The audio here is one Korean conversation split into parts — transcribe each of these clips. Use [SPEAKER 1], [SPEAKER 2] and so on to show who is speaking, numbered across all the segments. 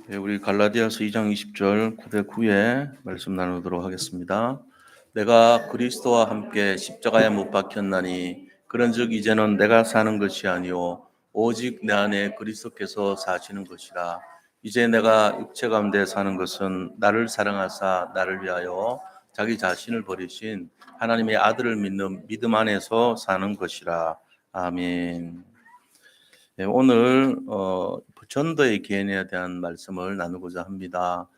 [SPEAKER 1] 네, 우리 갈라디아서 2장 20절 9대 9에 말씀 나누도록 하겠습니다. 내가 그리스도와 함께 십자가에 못 박혔나니 그런즉 이제는 내가 사는 것이 아니요 오직 내 안에 그리스도께서 사시는 것이라. 이제 내가 육체 가운데 사는 것은 나를 사랑하사 나를 위하여 자기 자신을 버리신 하나님의 아들을 믿는 믿음 안에서 사는 것이라. 아멘. 네, 오늘 전도의 개인에 대한 말씀을 나누고자 합니다.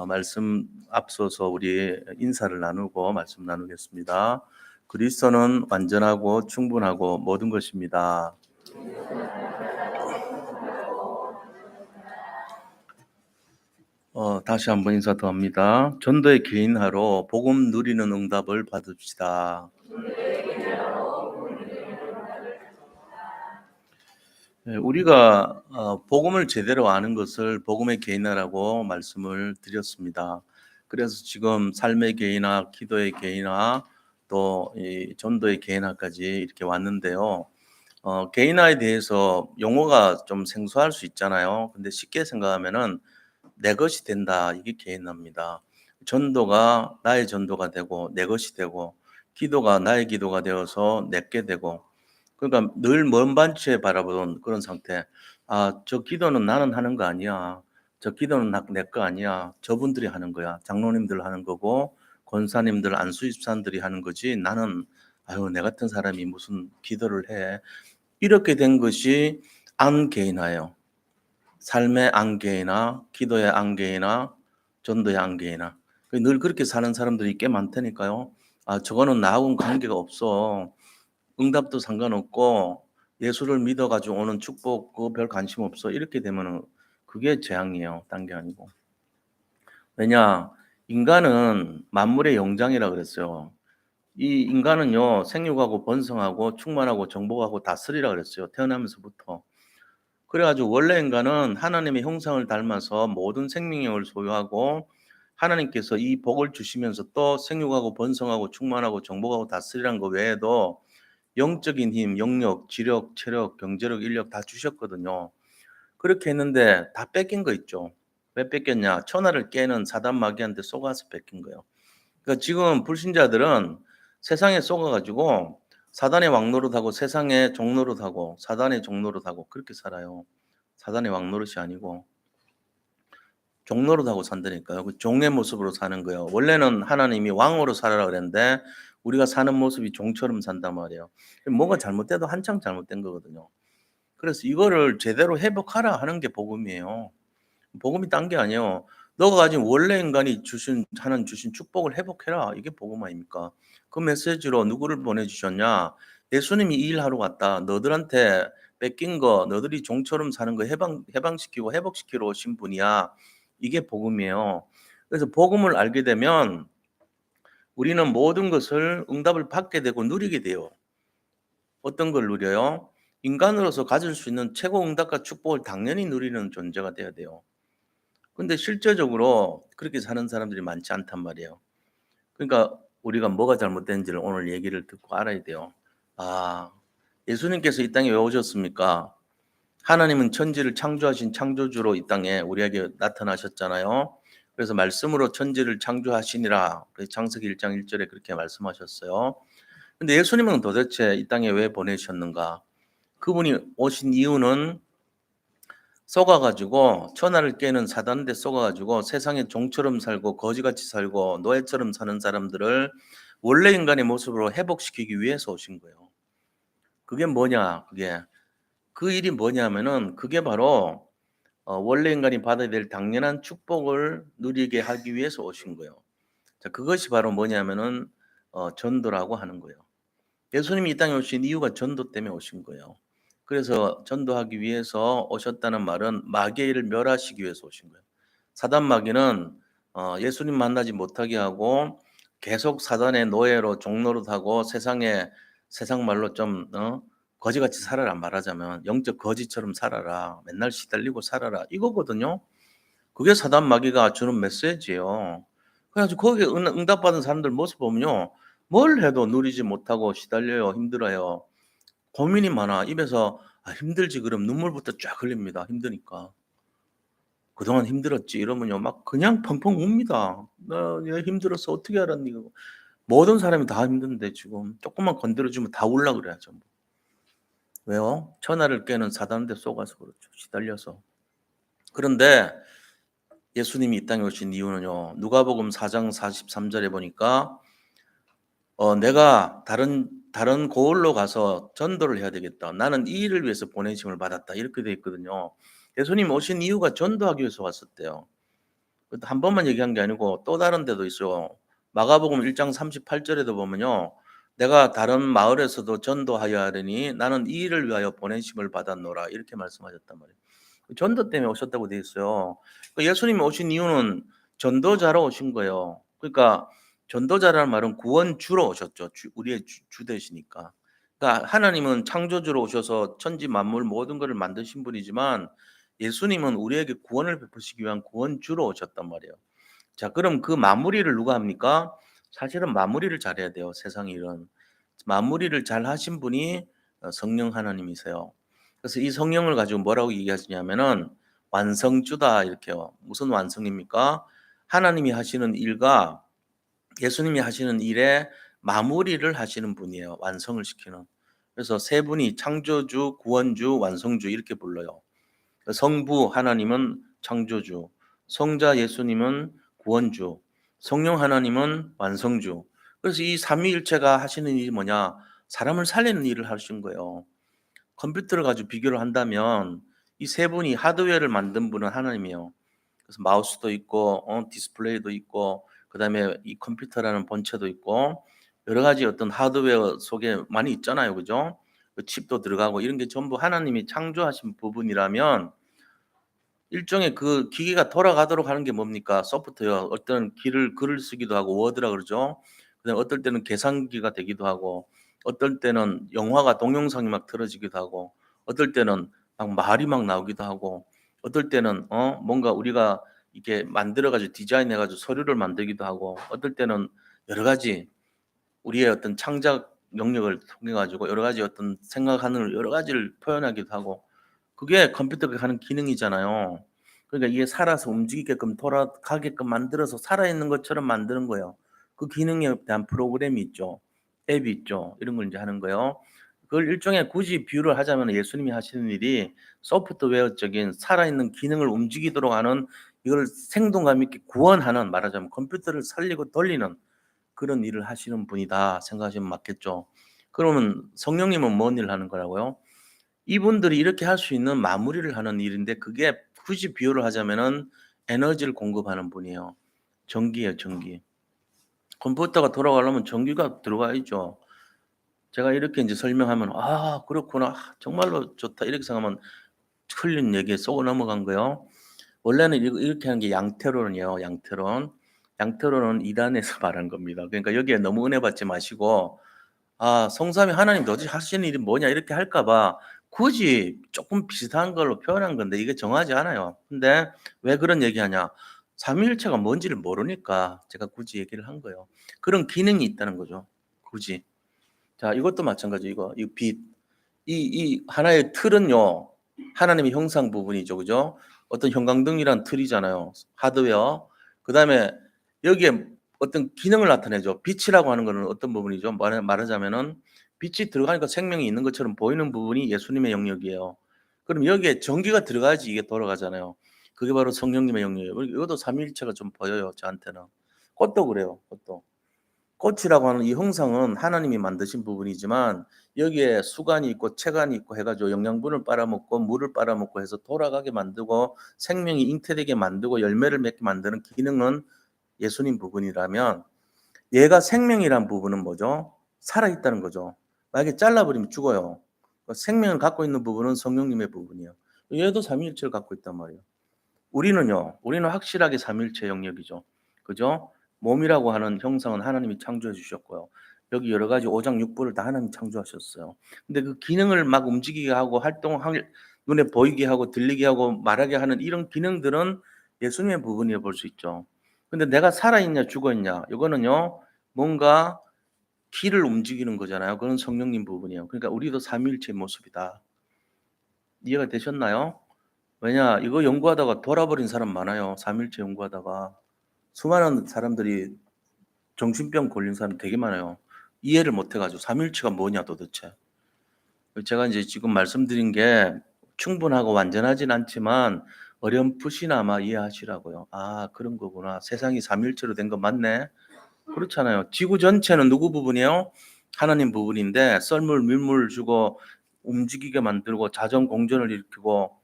[SPEAKER 1] 말씀 앞서서 우리 인사를 나누고 말씀 나누겠습니다. 그리스도는 완전하고 충분하고 모든 것입니다. 다시 한번 인사 더 합니다. 전도의 개인하로 복음 누리는 응답을 받읍시다. 네, 우리가 복음을 제대로 아는 것을 복음의 개인화라고 말씀을 드렸습니다. 그래서 지금 삶의 개인화, 기도의 개인화, 또 이 전도의 개인화까지 이렇게 왔는데요. 개인화에 대해서 용어가 좀 생소할 수 있잖아요. 근데 쉽게 생각하면은 내 것이 된다. 이게 개인화입니다. 전도가 나의 전도가 되고 내 것이 되고, 기도가 나의 기도가 되어서 내게 되고, 그러니까 늘 먼 반치에 바라보던 그런 상태. 아, 저 기도는 나는 하는 거 아니야. 저 기도는 내 거 아니야. 저분들이 하는 거야. 장로님들 하는 거고, 권사님들, 안수집사님들이 하는 거지. 나는, 아유, 내 같은 사람이 무슨 기도를 해. 이렇게 된 것이 안개인화예요. 삶의 안개이나 기도의 안개이나 전도의 안개이나 늘 그렇게 사는 사람들이 꽤 많다니까요. 아, 저거는 나하고는 관계가 없어. 응답도 상관없고 예수를 믿어가지고 오는 축복 그거 별 관심 없어. 이렇게 되면은 그게 재앙이에요. 딴 게 아니고. 왜냐? 인간은 만물의 영장이라 그랬어요. 이 인간은요, 생육하고 번성하고 충만하고 정복하고 다스리라 그랬어요. 태어나면서부터. 그래가지고 원래 인간은 하나님의 형상을 닮아서 모든 생명력을 소유하고 하나님께서 이 복을 주시면서 또 생육하고 번성하고 충만하고 정복하고 다스리라는 것 외에도 영적인 힘, 영력, 지력, 체력, 경제력, 인력 다 주셨거든요. 그렇게 했는데 다 뺏긴 거 있죠. 왜 뺏겼냐? 천하를 깨는 사단 마귀한테 속아서 뺏긴 거예요. 그러니까 지금 불신자들은 세상에 속아가지고 사단의 왕노릇하고 세상의 종노릇하고 사단의 종노릇하고 그렇게 살아요. 사단의 왕노릇이 아니고 종노릇하고 산다니까요. 그 종의 모습으로 사는 거예요. 원래는 하나님이 왕으로 살아라 그랬는데 우리가 사는 모습이 종처럼 산단 말이에요. 뭐가 잘못돼도 한창 잘못된 거거든요. 그래서 이거를 제대로 회복하라 하는 게 복음이에요. 복음이 딴 게 아니에요. 너가 가진 원래 인간이 하나님 주신 축복을 회복해라. 이게 복음 아닙니까? 그 메시지로 누구를 보내주셨냐? 예수님이 이 일하러 왔다. 너들한테 뺏긴 거, 너들이 종처럼 사는 거 해방시키고 회복시키러 오신 분이야. 이게 복음이에요. 그래서 복음을 알게 되면 우리는 모든 것을 응답을 받게 되고 누리게 돼요. 어떤 걸 누려요? 인간으로서 가질 수 있는 최고 응답과 축복을 당연히 누리는 존재가 돼야 돼요. 근데 실제적으로 그렇게 사는 사람들이 많지 않단 말이에요. 그러니까 우리가 뭐가 잘못된지를 오늘 얘기를 듣고 알아야 돼요. 아, 예수님께서 이 땅에 왜 오셨습니까? 하나님은 천지를 창조하신 창조주로 이 땅에 우리에게 나타나셨잖아요. 그래서 말씀으로 천지를 창조하시니라. 그래서 창세기 1장 1절에 그렇게 말씀하셨어요. 근데 예수님은 도대체 이 땅에 왜 보내셨는가? 그분이 오신 이유는 속아가지고 천하를 깨는 사단한테 속아가지고 세상에 종처럼 살고 거지같이 살고 노예처럼 사는 사람들을 원래 인간의 모습으로 회복시키기 위해서 오신 거예요. 그게 뭐냐? 그 일이 뭐냐면은 그게 바로 원래 인간이 받아야 될 당연한 축복을 누리게 하기 위해서 오신 거예요. 자, 그것이 바로 뭐냐면은 전도라고 하는 거예요. 예수님이 이 땅에 오신 이유가 전도 때문에 오신 거예요. 그래서 전도하기 위해서 오셨다는 말은 마귀의 일을 멸하시기 위해서 오신 거예요. 사단 마귀는 예수님 만나지 못하게 하고 계속 사단의 노예로 종노릇하고 세상 말로 좀 거지같이 살아라 말하자면 영적 거지처럼 살아라. 맨날 시달리고 살아라. 이거거든요. 그게 사단 마귀가 주는 메시지예요. 그래가지고 거기에 응답받은 사람들 모습 보면요. 뭘 해도 누리지 못하고 시달려요. 힘들어요. 고민이 많아. 입에서 힘들지 그럼 눈물부터 쫙 흘립니다. 힘드니까. 그동안 힘들었지 이러면요 막 그냥 펑펑 웁니다. "나 내가 힘들었어. 어떻게 알았니?" 그러고. 모든 사람이 다 힘든데 지금 쪼끔만 건드려 주면 다 울라 그래요 전부. 왜요? 천하를 깨는 사단한테 속아서 그렇죠, 시달려서. 그런데 예수님이 이 땅에 오신 이유는요. 누가복음 4장 43 절에 보니까 "내가 다른 고을로 가서 전도를 해야 되겠다. 나는 이 일을 위해서 보내심을 받았다." 이렇게 돼 있거든요. 예수님 오신 이유가 전도하기 위해서 왔었대요. 그것도 한 번만 얘기한 게 아니고 또 다른 데도 있어요. 마가복음 1장 38 절에도 보면요. "내가 다른 마을에서도 전도하여 하려니 나는 이 일을 위하여 보내심을 받았노라." 이렇게 말씀하셨단 말이에요. 그 전도 때문에 오셨다고 돼 있어요. 그 예수님이 오신 이유는 전도자로 오신 거예요. 그러니까 전도자라는 말은 구원주로 오셨죠. 우리의 주 되시니까. 그러니까 하나님은 창조주로 오셔서 천지 만물 모든 것을 만드신 분이지만 예수님은 우리에게 구원을 베푸시기 위한 구원주로 오셨단 말이에요. 자, 그럼 그 마무리를 누가 합니까? 사실은 마무리를 잘해야 돼요, 세상 일은. 마무리를 잘 하신 분이 성령 하나님이세요. 그래서 이 성령을 가지고 뭐라고 얘기하시냐면은 완성주다 이렇게요. 무슨 완성입니까? 하나님이 하시는 일과 예수님이 하시는 일의 마무리를 하시는 분이에요. 완성을 시키는. 그래서 세 분이 창조주, 구원주, 완성주 이렇게 불러요. 성부 하나님은 창조주, 성자 예수님은 구원주, 성령 하나님은 완성주. 그래서 이 삼위일체가 하시는 일이 뭐냐? 사람을 살리는 일을 하신 거예요. 컴퓨터를 가지고 비교를 한다면 이 세 분이 하드웨어를 만든 분은 하나님이에요. 그래서 마우스도 있고 디스플레이도 있고 그다음에 이 컴퓨터라는 본체도 있고 여러 가지 어떤 하드웨어 속에 많이 있잖아요. 그죠? 그 칩도 들어가고 이런 게 전부 하나님이 창조하신 부분이라면 일종의 그 기계가 돌아가도록 하는 게 뭡니까? 소프트웨어. 어떤 글을 쓰기도 하고 워드라 그러죠. 그다음에 어떨 때는 계산기가 되기도 하고 어떨 때는 영화가 동영상이 막 틀어지기도 하고 어떨 때는 막 말이 막 나오기도 하고 어떨 때는 뭔가 우리가 이렇게 만들어 가지고 디자인해 가지고 서류를 만들기도 하고 어떨 때는 여러 가지 우리의 어떤 창작 영역을 통해 가지고 여러 가지 어떤 생각하는 여러 가지를 표현하기도 하고 그게 컴퓨터가 하는 기능이잖아요. 그러니까 이게 살아서 움직이게끔 돌아가게끔 만들어서 살아있는 것처럼 만드는 거예요. 그 기능에 대한 프로그램이 있죠. 앱이 있죠. 이런 걸 인제 하는 거예요. 그걸 일종의 굳이 비유를 하자면 예수님이 하시는 일이 소프트웨어적인 살아있는 기능을 움직이도록 하는 이걸 생동감 있게 구현하는 말하자면 컴퓨터를 살리고 돌리는 그런 일을 하시는 분이다 생각하시면 맞겠죠. 그러면 성령님은 뭔 일을 하는 거라고요? 이분들이 이렇게 할 수 있는 마무리를 하는 일인데 그게 굳이 비유를 하자면은 에너지를 공급하는 분이에요. 전기예요, 전기. 컴퓨터가 돌아가려면 전기가 들어가야죠. 제가 이렇게 인제 설명하면 '아 그렇구나. 아 정말로 좋다.' 이렇게 생각하면 틀린 얘기에 쏘고 넘어간 거예요. 원래는 이렇게 하는 게 양태론이에요, 양태론. 양태론은 이단에서 말한 겁니다. 그러니까 여기에 너무 은혜 받지 마시고 성삼위 하나님 도대체 하시는 일이 뭐냐 이렇게 할까 봐 굳이 쪼끔 비슷한 걸로 표현한 건데 이게 정하지 않아요. 근데 왜 그런 얘기하냐? 삼위일체가 뭔지를 모르니까 제가 굳이 얘기를 한 거예요. 그런 기능이 있다는 거죠, 굳이. 자, 이것도 마찬가지 이 빛. 이 하나의 틀은요. 하나님의 형상 부분이죠. 그죠? 어떤 형광등이란 틀이잖아요. 하드웨어. 그다음에 여기에 어떤 기능을 나타내죠. 빛이라고 하는 거는 어떤 부분이죠? 말하자면은 빛이 들어가니까 생명이 있는 것처럼 보이는 부분이 예수님의 영역이에요. 그럼 여기에 전기가 들어가야지 이게 돌아가잖아요. 그게 바로 성령님의 영역이에요. 이것도 삼위일체가 좀 보여요, 저한테는. 꽃도 그래요, 꽃도. 꽃이라고 하는 이 형상은 하나님이 만드신 부분이지만 여기에 수간이 있고 체간이 있고 해 가지고 영양분을 빨아먹고 물을 빨아먹고 해서 돌아가게 만들고 생명이 잉태되게 만들고 열매를 맺게 만드는 기능은 예수님 부분이라면 얘가 생명이란 부분은 뭐죠? 살아 있다는 거죠. 만약에 잘라 버리면 죽어요. 생명을 갖고 있는 부분은 성령님의 부분이에요. 얘도 삼위일체를 갖고 있단 말이에요. 우리는 확실하게 삼위일체 영역이죠. 그죠? 몸이라고 하는 형상은 하나님이 창조해 주셨고요. 여기 여러 가지 오장육부를 다 하나님이 창조하셨어요. 근데 그 기능을 막 움직이게 하고 활동할 눈에 보이게 하고 들리게 하고 말하게 하는 이런 기능들은 예수님의 부분이라 볼 수 있죠. 근데 내가 살아있냐 죽어있냐 이거는요. 뭔가 기를 움직이는 거잖아요. 그건 성령님 부분이에요. 그러니까 우리도 삼위일체의 모습이다. 이해가 되셨나요? 왜냐 이거 연구하다가 돌아버린 사람 많아요. 삼일체 연구하다가. 수많은 사람들이 정신병 걸린 사람 되게 많아요. 이해를 못 해 가지고 삼일체가 뭐냐 도대체. 제가 인제 지금 말씀드린 게 충분하고 완전하진 않지만 어렴풋이나마 이해하시라고요. '아 그런 거구나. 세상이 삼일체로 된 거 맞네.' 그렇잖아요. 지구 전체는 누구 부분이에요? 하나님 부분인데 썰물 밀물 주고 움직이게 만들고 자전 공전을 일으키고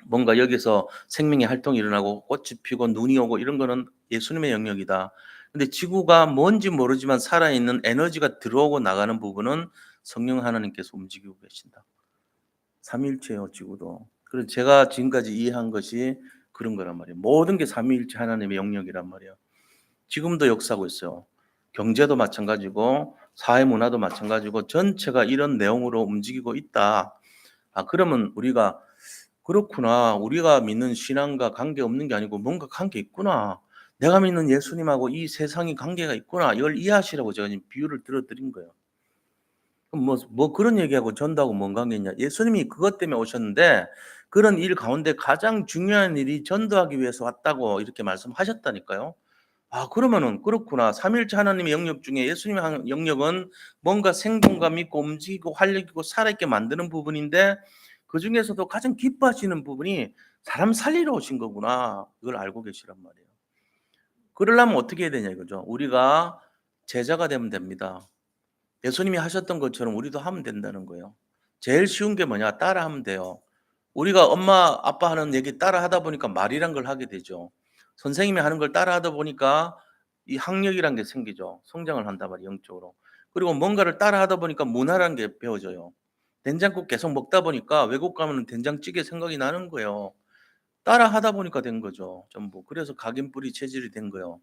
[SPEAKER 1] 뭔가 여기서 생명의 활동이 일어나고 꽃이 피고 눈이 오고 이런 거는 예수님의 영역이다. 근데 지구가 뭔지 모르지만 살아있는 에너지가 들어오고 나가는 부분은 성령 하나님께서 움직이고 계신다. 삼위일체예요, 지구도. 그래서 제가 지금까지 이해한 것이 그런 거란 말이에요. 모든 게 삼위일체 하나님의 영역이란 말이에요. 지금도 역사하고 있어요. 경제도 마찬가지고 사회 문화도 마찬가지고 전체가 이런 내용으로 움직이고 있다. 아 그러면 우리가 '그렇구나. 우리가 믿는 신앙과 관계없는 게 아니고 뭔가 관계 있구나. 내가 믿는 예수님하고 이 세상이 관계가 있구나.' 이걸 이해하시라고 제가 지금 비유를 들어 드린 거예요. 그럼 뭐 그런 얘기하고 전도하고 뭔 관계 있냐. 예수님이 그것 때문에 오셨는데 그런 일 가운데 가장 중요한 일이 전도하기 위해서 왔다고 이렇게 말씀하셨다니까요. 아 그러면은 그렇구나. 삼일체 하나님의 영역 중에 예수님의 영역은 뭔가 생동감 있고 움직이고 활력 있고 살아있게 만드는 부분인데 그중에서도 가장 기뻐하시는 부분이 사람 살리러 오신 거구나. 이걸 알고 계시란 말이에요. 그러려면 어떻게 해야 되냐 이거죠. 우리가 제자가 되면 됩니다. 예수님이 하셨던 것처럼 우리도 하면 된다는 거예요. 제일 쉬운 게 뭐냐? 따라하면 돼요. 우리가 엄마 아빠 하는 얘기 따라하다 보니까 말이란 걸 하게 되죠. 선생님이 하는 걸 따라하다 보니까 이 학력이란 게 생기죠. 성장을 한단 말이에요, 영적으로. 그리고 뭔가를 따라하다 보니까 문화라는 게 배워져요. 된장국 계속 먹다 보니까 외국 가면은 된장찌개 생각이 나는 거예요. 따라하다 보니까 된 거죠, 전부. 그래서 각인뿌리 체질이 된 거예요.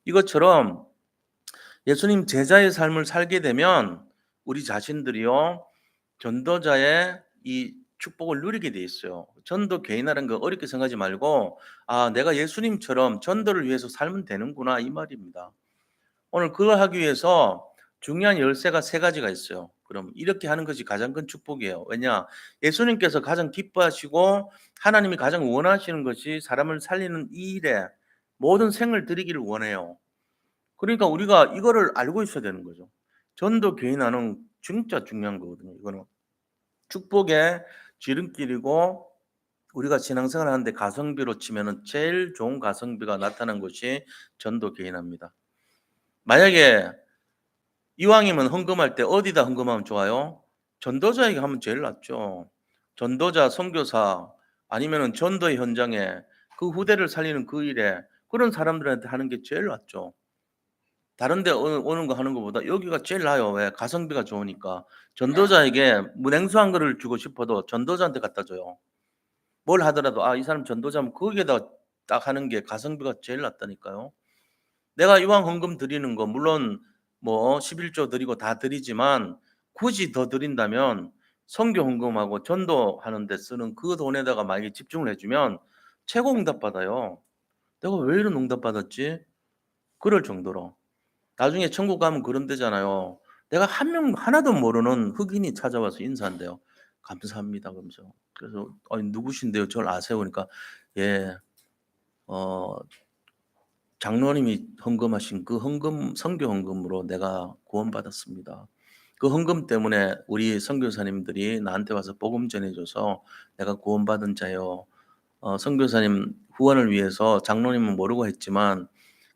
[SPEAKER 1] 이것처럼 예수님 제자의 삶을 살게 되면 우리 자신들이요. 전도자의 이 축복을 누리게 돼 있어요. 전도 개인화라는 거 어렵게 생각하지 말고 '아 내가 예수님처럼 전도를 위해서 살면 되는구나.' 이 말입니다. 오늘 그걸 하기 위해서 중요한 열쇠가 세 가지가 있어요. 그럼 이렇게 하는 것이 가장 큰 축복이에요. 왜냐? 예수님께서 가장 기뻐하시고 하나님이 가장 원하시는 것이 사람을 살리는 이 일에 모든 생을 드리기를 원해요. 그러니까 우리가 이거를 알고 있어야 되는 거죠. 전도 개인화는 진짜 중요한 거거든요, 이거는. 축복의 지름길이고 우리가 신앙생활 하는데 가성비로 치면은 제일 좋은 가성비가 나타난 것이 전도 개인화입니다. 만약에 이왕이면 헌금할 때 어디다 헌금하면 좋아요? 전도자에게 하면 제일 낫죠. 전도자, 선교사 아니면은 전도의 현장에 그 후대를 살리는 그 일에 그런 사람들한테 하는 게 제일 낫죠. 다른 데 오는 거 하는 것보다 여기가 제일 나아요. 왜? 가성비가 좋으니까. 전도자에게 뭐 냉수 한 그릇을 주고 싶어도 전도자한테 갖다 줘요. 뭘 하더라도 '아 이 사람 전도자면 거기에다 딱 하는 게 가성비가 제일 낫다니까요. 내가 이왕 헌금 드리는 거 물론 뭐 11조 드리고 다 드리지만 굳이 더 드린다면 선교 헌금하고 전도하는 데 쓰는 그 돈에다가 만약에 집중을 해 주면 최고 응답받아요. '내가 왜 이런 응답받았지?' 그럴 정도로. 나중에 천국 가면 그런 데잖아요. 내가 한 명 하나도 모르는 흑인이 찾아와서 인사한대요. "감사합니다." 그러면서. 그래서 "아니 누구신데요? 저를 아세요?" 그러니까 "예. 어 장로님이 헌금하신 그 헌금 선교 헌금으로 내가 구원받았습니다. 그 헌금 때문에 우리 선교사님들이 나한테 와서 복음 전해 줘서 내가 구원받은 자요. 선교사님 후원을 위해서 장로님은 모르고 했지만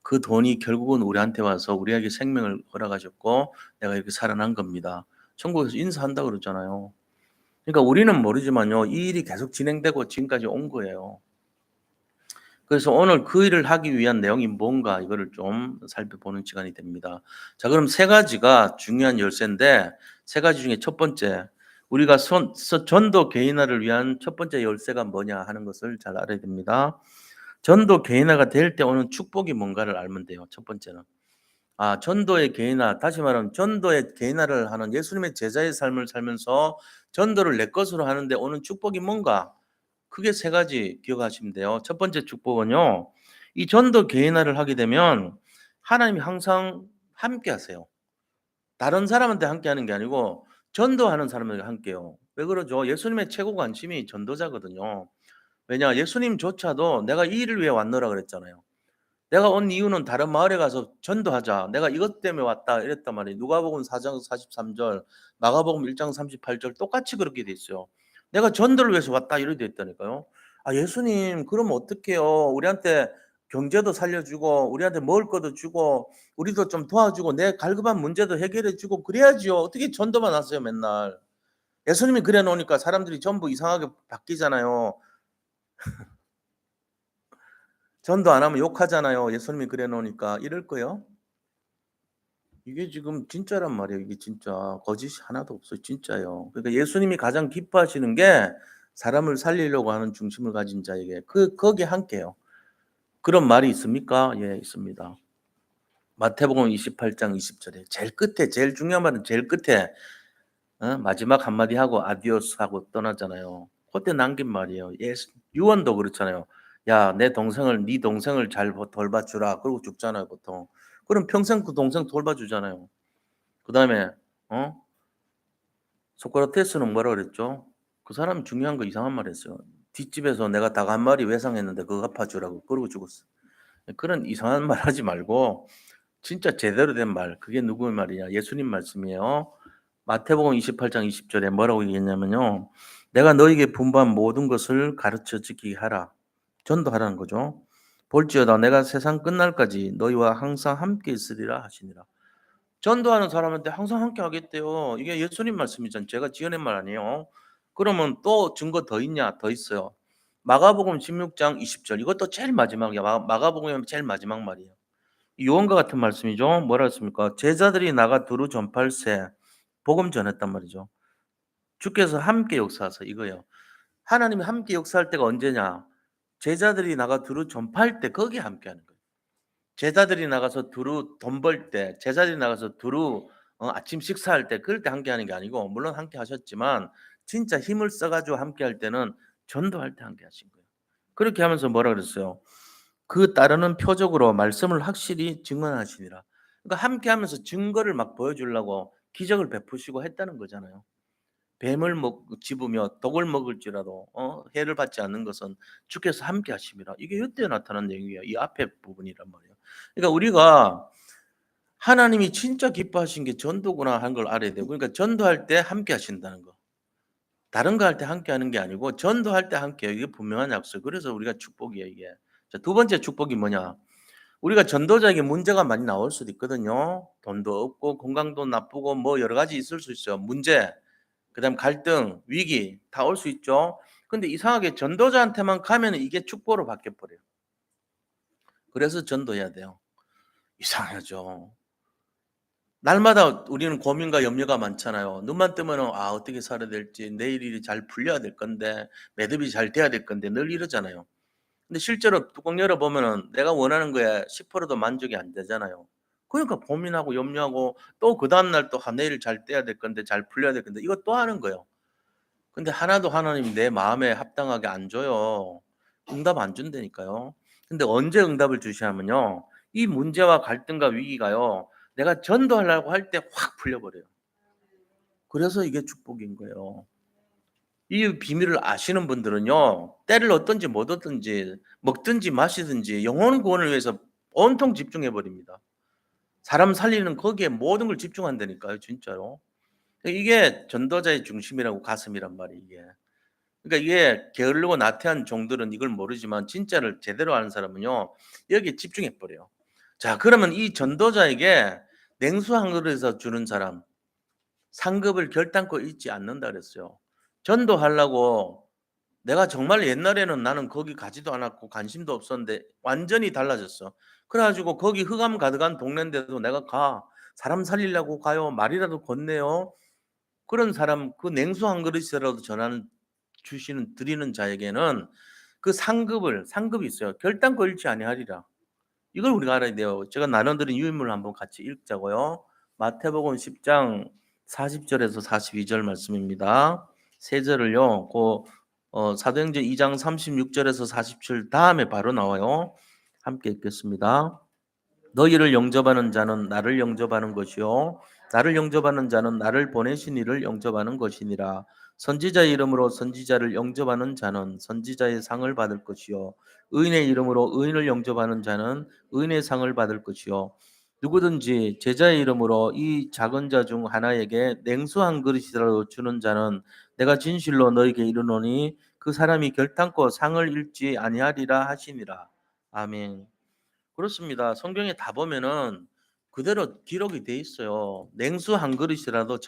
[SPEAKER 1] 그 돈이 결국은 우리한테 와서 우리에게 생명을 허락하셨고 내가 이렇게 살아난 겁니다. 천국에서 인사한다 그러잖아요. 그러니까 우리는 모르지만요. 이 일이 계속 진행되고 지금까지 온 거예요. 그래서 오늘 그 일을 하기 위한 내용이 뭔가 이거를 좀 살펴보는 시간이 됩니다. 자 그럼 세 가지가 중요한 열쇠인데 세 가지 중에 첫 번째 우리가 전도 개인화를 위한 첫 번째 열쇠가 뭐냐 하는 것을 잘 알아야 됩니다. 전도 개인화가 될 때 오는 축복이 뭔가를 알면 돼요. 첫 번째는. 아 전도의 개인화 다시 말하면 전도의 개인화를 하는 예수님의 제자의 삶을 살면서 전도를 내 것으로 하는데 오는 축복이 뭔가? 크게 세 가지 기억하시면 돼요. 첫 번째 축복은요. 이 전도 개인화를 하게 되면 하나님이 항상 함께 하세요. 다른 사람한테 함께 하는 게 아니고 전도하는 사람에게 함께요. 왜 그러죠? 예수님의 최고 관심이 전도자거든요. 왜냐 예수님조차도 "내가 이 일을 위해 왔노라." 그랬잖아요. "내가 온 이유는 다른 마을에 가서 전도하자. 내가 이것 때문에 왔다." 이랬단 말이에요. 누가복음 4장 43 절, 마가복음 1장 38절 똑같이 그렇게 돼 있어요. "내가 전도를 위해서 왔다." 이렇게 돼 있다니까요. 아 예수님 그러면 어떡해요. 우리한테 경제도 살려주고 우리한테 먹을 것도 주고 우리도 좀 도와주고 내 갈급한 문제도 해결해 주고 그래야지요. 어떻게 전도만 하세요 맨날. 예수님이 그래 놓으니까 사람들이 전부 이상하게 바뀌잖아요. 전도 안 하면 욕하잖아요. 예수님이 그래 놓으니까. 이럴 거요? 이게 지금 진짜란 말이에요. 이게 진짜 거짓이 하나도 없어요. 진짜요. 그러니까 예수님이 가장 기뻐하시는 게 사람을 살리려고 하는 중심을 가진 자에게 거기에 함께요. 그런 말이 있습니까? 예, 있습니다. 마태복음 28장 20 절에 제일 끝에 제일 중요한 말은 제일 끝에 마지막 한마디 하고 아디오스 하고 떠나잖아요. 그때 남긴 말이에요. 예수 유언도 그렇잖아요. "야 내 동생을 네 동생을 잘 돌봐 주라." 그러고 죽잖아요 보통. 그럼 평생 그 동생 돌봐 주잖아요. 그다음에 어 소크라테스는 뭐라 그랬죠? 그 사람이 중요한 거 이상한 말 했어요. "뒷집에서 내가 닭 한 마리 외상했는데 그거 갚아 주라."고 그러고 죽었어. 그런 이상한 말 하지 말고 진짜 제대로 된 말 그게 누구의 말이냐? 예수님 말씀이에요. 마태복음 28장 20 절에 뭐라고 얘기했냐면요. "내가 너에게 분부한 모든 것을 가르쳐 지키게 하라." 전도하라는 거죠. "볼지어다 내가 세상 끝날까지 너희와 항상 함께 있으리라." 하시니라. 전도하는 사람한테 항상 함께 하겠대요. 이게 예수님 말씀이잖아요. 제가 지어낸 말 아니에요. 그러면 또 증거 더 있냐? 더 있어요. 마가복음 16장 20절 이것도 제일 마지막이야. 마가복음의 제일 마지막 말이에요. 요한과 같은 말씀이죠. 뭐라 했습니까? "제자들이 나가 두루 전파할세." 복음 전했단 말이죠. 주께서 함께 역사하사 이거예요. 하나님이 함께 역사할 때가 언제냐? 제자들이 나가 두루 전파할 때 거기에 함께하는 거예요. 제자들이 나가서 두루 돈 벌 때, 제자들이 나가서 두루 아침 식사할 때 그럴 때 함께하는 게 아니고 물론 함께 하셨지만 진짜 힘을 써 가지고 함께할 때는 전도할 때 함께 하신 거예요. 그렇게 하면서 뭐라 그랬어요? 그 따르는 표적으로 말씀을 확실히 증언하시니라. 그러니까 함께하면서 증거를 막 보여주려고 기적을 베푸시고 했다는 거잖아요. 뱀을 집으며 독을 먹을지라도 해를 받지 않는 것은 주께서 함께 하심이라. 이게 이때 나타난 내용이에요. 이 앞에 부분이란 말이에요. 그러니까 우리가 하나님이 진짜 기뻐하신 게 전도구나 하는 걸 알아야 돼요. 그러니까 전도할 때 함께 하신다는 거. 다른 거 할 때 함께 하는 게 아니고 전도할 때 함께 해요. 이게 분명한 약속. 그래서 우리가 축복이에요, 이게. 자, 두 번째 축복이 뭐냐? 우리가 전도자에게 문제가 많이 나올 수도 있거든요. 돈도 없고 건강도 나쁘고 뭐 여러 가지 있을 수 있어요. 문제, 그다음 갈등, 위기 다 올 수 있죠. 근데 이상하게 전도자한테만 가면은 이게 축복으로 바뀌어 버려요. 그래서 전도해야 돼요. 이상하죠. 날마다 우리는 고민과 염려가 많잖아요. 눈만 뜨면은 '아 어떻게 살아야 될지. 내일 일이 잘 풀려야 될 건데. 매듭이 잘 돼야 될 건데.' 늘 이러잖아요. 근데 실제로 뚜껑 열어 보면은 내가 원하는 거에 10%도 만족이 안 되잖아요. 그러니까 고민하고 염려하고 또 그다음 날 또 '아 내일 잘 돼야 될 건데. 잘 풀려야 될 건데.' 이거 또 하는 거예요. 근데 하나도 하나님이 내 마음에 합당하게 안 줘요. 응답 안 준다니까요. 근데 언제 응답을 주시냐면요. 이 문제와 갈등과 위기가요. 내가 전도하려고 할 때 확 풀려 버려요. 그래서 이게 축복인 거예요. 이 비밀을 아시는 분들은요. 때를 얻든지 못 얻든지 먹든지 마시든지 영혼 구원을 위해서 온통 집중해 버립니다. 사람 살리는 거기에 모든 걸 집중한다니까요 진짜로. 이게 전도자의 중심이라고 가슴이란 말이에요 이게. 그러니까 이게 게으르고 나태한 종들은 이걸 모르지만 진짜를 제대로 아는 사람은요. 여기에 집중해 버려요. 자 그러면 이 전도자에게 냉수 한 그릇에서 주는 사람 상급을 결단코 잃지 않는다 그랬어요. 전도하려고 내가 정말 옛날에는 나는 거기 가지도 않았고 관심도 없었는데 완전히 달라졌어. 그래 가지고 거기 흑암 가득한 동네인데도 내가 가. 사람 살리려고 가요. 말이라도 건네요. 그런 사람 그 냉수 한 그릇이라도 전하는 주시는 드리는 자에게는 그 상급이 있어요. 결단코 잃지 아니하리라. 이걸 우리가 알아야 돼요. 제가 나눠 드린 유인물을 한번 같이 읽자고요. 마태복음 10장 40 절에서 42절 말씀입니다. 세 절을요. 사도행전 2장 36 절에서 47 다음에 바로 나와요. 함께 읽겠습니다. 너희를 영접하는 자는 나를 영접하는 것이요 나를 영접하는 자는 나를 보내신 이를 영접하는 것이니라. 선지자의 이름으로 선지자를 영접하는 자는 선지자의 상을 받을 것이요 의인의 이름으로 의인을 영접하는 자는 의인의 상을 받을 것이요 누구든지 제자의 이름으로 이 작은 자 중 하나에게 냉수 한 그릇이라도 주는 자는 내가 진실로 너에게 이르노니 그 사람이 결탄코 상을 잃지 아니하리라 하시니라. 아멘. 그렇습니다. 성경에 다 보면은 그대로 기록이 돼 있어요. 냉수 한 그릇이라도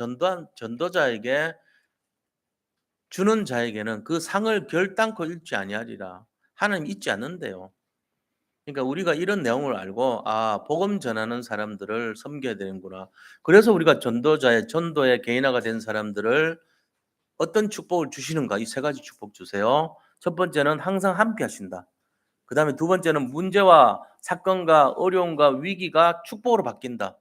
[SPEAKER 1] 전도자에게 주는 자에게는 그 상을 결단코 잃지 아니하리라. 하나님 잊지 않는대요. 그러니까 우리가 이런 내용을 알고 복음 전하는 사람들을 섬겨야 되는구나. 그래서 우리가 전도의 개인화가 된 사람들을 어떤 축복을 주시는가? 이 세 가지 축복 주세요. 첫 번째는 항상 함께 하신다. 그다음에 두 번째는 문제와 사건과 어려움과 위기가 축복으로 바뀐다.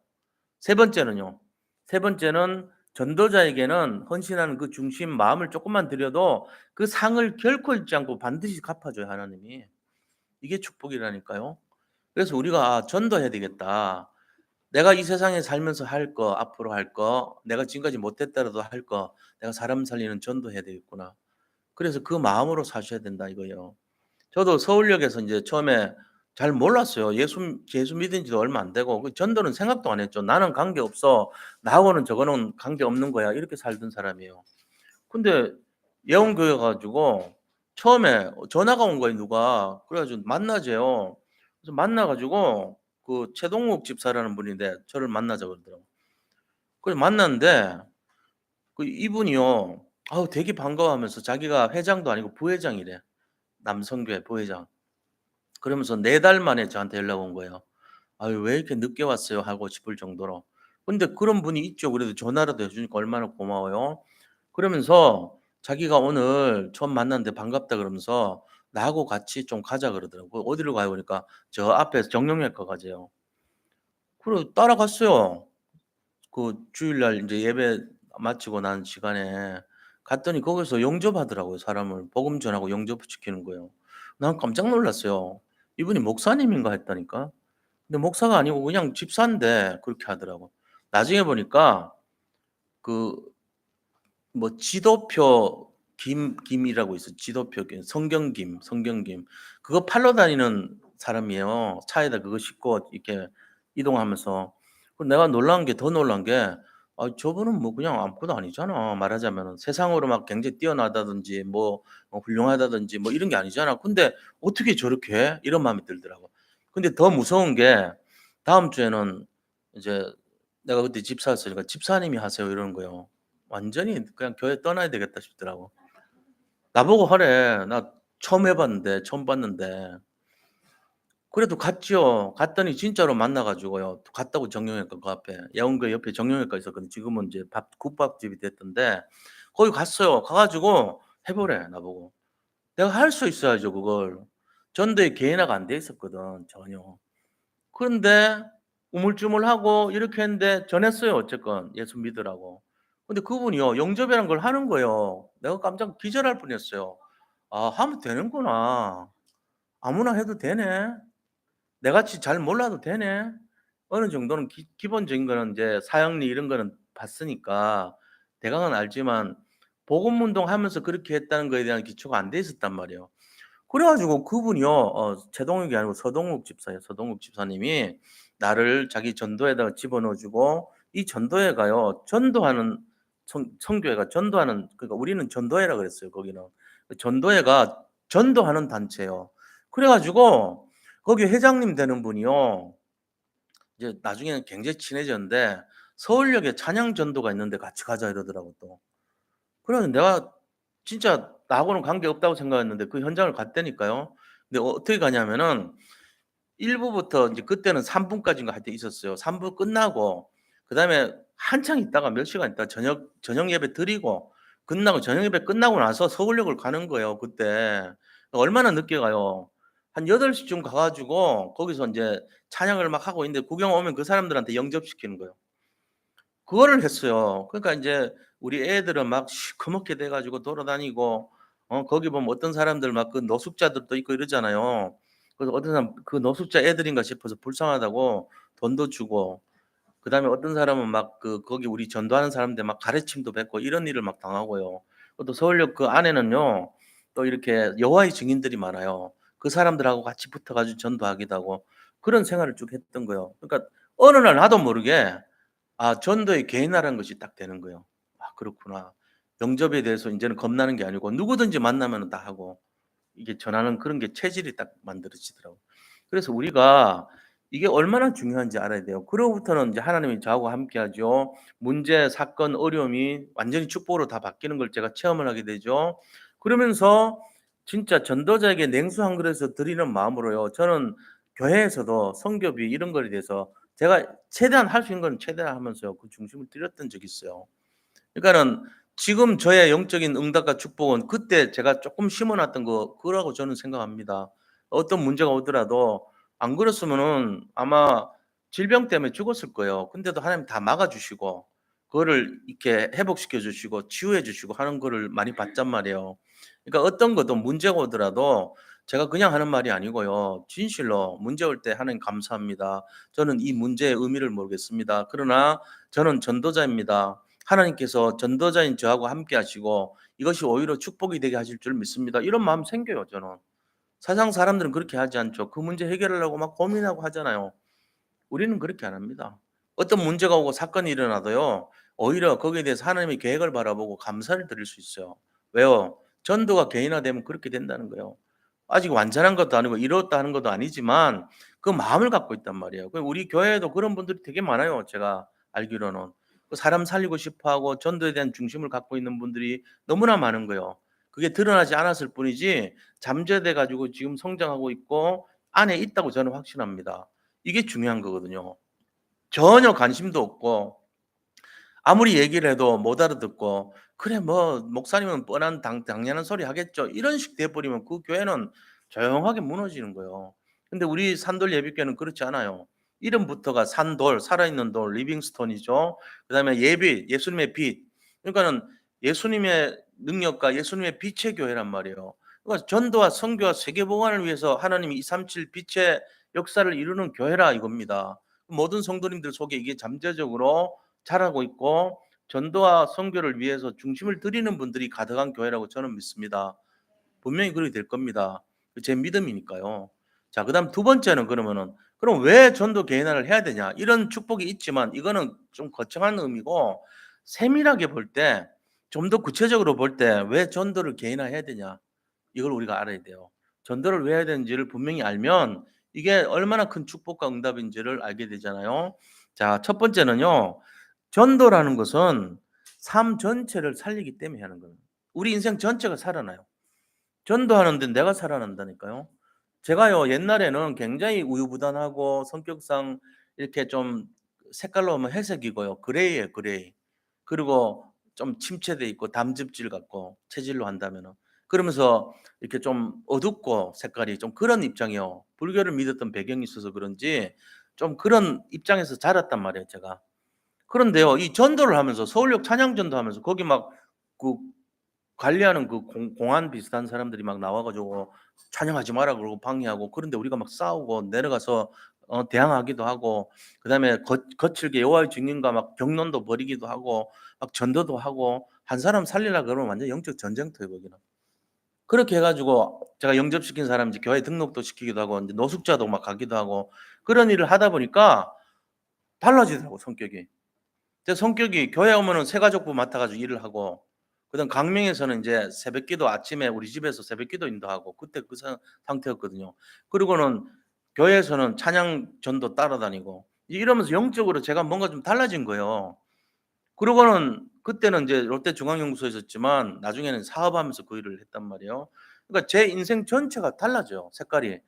[SPEAKER 1] 세 번째는요. 세 번째는 전도자에게는 헌신하는 그 중심 마음을 조금만 들여도 그 상을 결코 잃지 않고 반드시 갚아줘요, 하나님이. 이게 축복이라니까요. 그래서 우리가 전도해야 되겠다. 내가 이 세상에 살면서 할 거, 앞으로 할 거, 내가 지금까지 못했더라도 할 거, 내가 사람 살리는 전도해야 되겠구나. 그래서 그 마음으로 사셔야 된다 이거예요. 저도 서울역에서 이제 처음에 잘 몰랐어요. 예수 믿은 지도 얼마 안 되고 그 전도는 생각도 안 했죠. '나는 관계없어. 나하고는 저거는 관계없는 거야.' 이렇게 살던 사람이에요. 근데 예언교회 가지고 처음에 전화가 온 거예요 누가. 그래 가지고 만나재요. 그래서 만나 가지고 그 최동욱 집사라는 분인데 저를 만나자 그러더라고요. 그래서 만났는데 그 이분이요. 아우 되게 반가워하면서 자기가 회장도 아니고 부회장이래. 남성교회 부회장. 그러면서 4달 만에 저한테 연락 온 거예요. "아유 왜 이렇게 늦게 왔어요?" 하고 싶을 정도로. 근데 그런 분이 있죠. 그래도 전화라도 해 주니까 얼마나 고마워요. 그러면서 자기가 "오늘 처음 만났는데 반갑다." 그러면서 "나하고 같이 좀 가자." 그러더라고요. "어디로 가요?" 그러니까 "저 앞에 정형외과 가재요." 그래 따라갔어요. 그 주일날 인제 예배 마치고 난 시간에 갔더니 거기서 영접하더라고요, 사람을. 복음 전하고 영접시키는 거예요. 난 깜짝 놀랐어요. '이분이 목사님인가?' 했다니까. 근데 목사가 아니고 그냥 집사인데 그렇게 하더라고. 나중에 보니까 그 뭐 지도표 김이라고 있어요. 지도표 성경김. 그거 팔러 다니는 사람이에요. 차에다 그거 싣고 이렇게 이동하면서. 내가 놀란 게 더 놀란 게 저분은 뭐 그냥 아무것도 아니잖아. 말하자면은 세상으로 막 굉장히 뛰어나다든지 뭐 훌륭하다든지 뭐 이런 게 아니잖아. 근데 어떻게 저렇게 해? 이런 마음이 들더라고. 근데 더 무서운 게 다음 주에는 이제 내가 그때 집사였으니까 "집사님이 하세요." 이러는 거예요. 완전히 그냥 '교회 떠나야 되겠다.' 싶더라고. 나보고 하래. 나 처음 봤는데. 그래도 갔지요. 갔더니 진짜로 만나 가지고요. 갔다고 정형외과 그 앞에. 예원교 옆에 정형외과 있었거든요. 지금은 이제 국밥집이 됐던데 거기 갔어요. 가 가지고 해 보래 나보고. 내가 할 수 있어야죠 그걸. 전도에 개인화가 안 돼 있었거든 전혀. 그런데 우물쭈물하고 이렇게 했는데 전했어요 어쨌건 예수 믿으라고. 근데 그분이요 영접이라는 걸 하는 거예요. 내가 깜짝 기절할 뻔했어요. '아 하면 되는구나. 아무나 해도 되네. 내같이 잘 몰라도 되네.' 어느 정도는 기본적인 거는 인제 사형리 이런 거는 봤으니까 대강은 알지만 복음 운동하면서 그렇게 했다는 거에 대한 기초가 안 돼 있었단 말이에요. 그래 가지고 그분이요. 최동욱이 아니고 서동욱 집사예요. 서동욱 집사님이 나를 자기 전도에다가 집어넣어 주고 이 전도회가요. 전도하는 성교회가 전도하는 그러니까 우리는 전도회라 그랬어요 거기는. 그 전도회가 전도하는 단체예요. 그래 가지고 거기 회장님 되는 분이요. 이제 나중에는 굉장히 친해졌는데 "서울역에 찬양 전도가 있는데 같이 가자." 이러더라고 또. 그래서 내가 진짜 나하고는 관계없다고 생각했는데 그 현장을 갔다니까요. 근데 어떻게 가냐면은 1 부부터 인제 그때는 3 분까지인가 하여튼 있었어요. 3부 끝나고 그다음에 한창 있다가 몇 시간 있다가 저녁 예배 드리고 끝나고 저녁 예배 끝나고 나서 서울역을 가는 거예요 그때. 얼마나 늦게 가요. 한 8 시쯤 가 가지고 거기서 인제 찬양을 막 하고 있는데 구경 오면 그 사람들한테 영접시키는 거예요. 그거를 했어요. 그러니까 인제 우리 애들은 막 시커멓게 돼 가지고 돌아다니고 거기 보면 어떤 사람들 막 그 노숙자들도 있고 이러잖아요. 그래서 어떤 사람 그 노숙자 애들인가 싶어서 불쌍하다고 돈도 주고 그다음에 어떤 사람은 막 거기 우리 전도하는 사람들 막 가르침도 뱉고 이런 일을 막 당하고요. 또 서울역 그 안에는요. 또 이렇게 여호와의 증인들이 많아요. 그 사람들하고 같이 붙어 가지고 전도하기도 하고 그런 생활을 쭉 했던 거예요. 그러니까 어느 날 나도 모르게 전도의 개인화라는 것이 딱 되는 거예요. '아 그렇구나.' 영접에 대해서 인제는 겁나는 게 아니고 누구든지 만나면은 다 하고 이게 전하는 그런 게 체질이 딱 만들어지더라고요. 그래서 우리가 이게 얼마나 중요한지 알아야 돼요. 그로부터는 이제 하나님이 저하고 함께하죠. 문제, 사건, 어려움이 완전히 축복으로 다 바뀌는 걸 제가 체험을 하게 되죠. 그러면서 진짜 전도자에게 냉수 한 그릇을 드리는 마음으로요. 저는 교회에서도 선교비 이런 거에 대해서 제가 최대한 할 수 있는 건 최대한 하면서요. 그 중심을 드렸던 적이 있어요. 그러니까는 지금 저의 영적인 응답과 축복은 그때 제가 쪼끔 심어 놨던 그거라고 저는 생각합니다. 어떤 문제가 오더라도 안 그랬으면은 아마 질병 때문에 죽었을 거예요. 근데도 하나님 다 막아 주시고 그거를 이렇게 회복시켜 주시고 치유해 주시고 하는 거를 많이 봤단 말이에요. 그러니까 어떤 것도 문제가 오더라도 제가 그냥 하는 말이 아니고요. 진실로 문제 올 때 "하나님 감사합니다. 저는 이 문제의 의미를 모르겠습니다. 그러나 저는 전도자입니다. 하나님께서 전도자인 저하고 함께 하시고 이것이 오히려 축복이 되게 하실 줄 믿습니다." 이런 마음 생겨요 저는. 세상 사람들은 그렇게 하지 않죠. 그 문제 해결하려고 막 고민하고 하잖아요. 우리는 그렇게 안 합니다. 어떤 문제가 오고 사건이 일어나도요. 오히려 거기에 대해서 하나님의 계획을 바라보고 감사를 드릴 수 있어요. 왜요? 전도가 개인화되면 그렇게 된다는 거예요. 아직 완전한 것도 아니고 이뤘다 하는 것도 아니지만 그 마음을 갖고 있단 말이에요. 그 우리 교회에도 그런 분들이 되게 많아요 제가 알기로는. 그 사람 살리고 싶어 하고 전도에 대한 중심을 갖고 있는 분들이 너무나 많은 거예요. 그게 드러나지 않았을 뿐이지 잠재돼 가지고 지금 성장하고 있고 안에 있다고 저는 확신합니다. 이게 중요한 거거든요. 전혀 관심도 없고 아무리 얘기를 해도 못 알아듣고 '그래 뭐 목사님은 뻔한 당연한 소리 하겠죠.' 이런 식 돼 버리면 그 교회는 조용하게 무너지는 거예요. 근데 우리 산돌 예비교회는 그렇지 않아요. 이름부터가 산돌, 살아있는 돌, 리빙스톤이죠. 그다음에 예빛, 예수님의 빛. 그러니까는 예수님의 능력과 예수님의 빛의 교회란 말이에요. 그러니까 전도와 선교와 세계 복음화를 위해서 하나님이 237 빛의 역사를 이루는 교회라 이겁니다. 모든 성도님들 속에 이게 잠재적으로 잘하고 있고 전도와 선교를 위해서 중심을 들이는 분들이 가득한 교회라고 저는 믿습니다. 분명히 그렇게 될 겁니다. 제 믿음이니까요. 자 그다음 두 번째는 그러면은 그럼 왜 전도 개인화를 해야 되냐? 이런 축복이 있지만 이거는 좀 거창한 의미고 세밀하게 볼 때 좀 더 구체적으로 볼 때 왜 전도를 개인화해야 되냐? 이걸 우리가 알아야 돼요. 전도를 왜 해야 되는지를 분명히 알면 이게 얼마나 큰 축복과 응답인지를 알게 되잖아요. 자 첫 번째는요. 전도라는 것은 삶 전체를 살리기 때문에 하는 거예요. 우리 인생 전체가 살아나요. 전도하는데 내가 살아난다니까요. 제가요 옛날에는 굉장히 우유부단하고 성격상 이렇게 좀 색깔로 하면 회색이고요. 그레이예요, 그레이. 그리고 좀 침체돼 있고 담즙질 같고 체질로 한다면은. 그러면서 이렇게 좀 어둡고 색깔이 좀 그런 입장이요. 불교를 믿었던 배경이 있어서 그런지 좀 그런 입장에서 자랐단 말이에요, 제가. 그런데요. 이 전도를 하면서 서울역 찬양 전도하면서 거기 막 그 관리하는 그 공안 비슷한 사람들이 막 나와 가지고 "찬양하지 마라." 그러고 방해하고 그런데 우리가 막 싸우고 내려가서 대항하기도 하고 그다음에 거칠게 여호와의 증인과 막 격론도 벌이기도 하고 막 전도도 하고 한 사람 살리려고 그러면 완전 영적 전쟁터예요 거기는. 그렇게 해 가지고 제가 영접시킨 사람 이제 교회 등록도 시키기도 하고 인제 노숙자도 막 가기도 하고 그런 일을 하다 보니까 달라지더라고 성격이. 제 성격이 교회 오면은 새가족부 맡아 가지고 일을 하고 그다음 강명에서는 인제 새벽기도 아침에 우리 집에서 새벽기도 인도하고 그때 그 상태였거든요. 그리고는 교회에서는 찬양 전도 따라다니고 이러면서 영적으로 제가 뭔가 좀 달라진 거예요. 그러고는 그때는 인제 롯데중앙연구소에 있었지만 나중에는 사업하면서 그 일을 했단 말이에요. 그러니까 제 인생 전체가 달라져요 색깔이.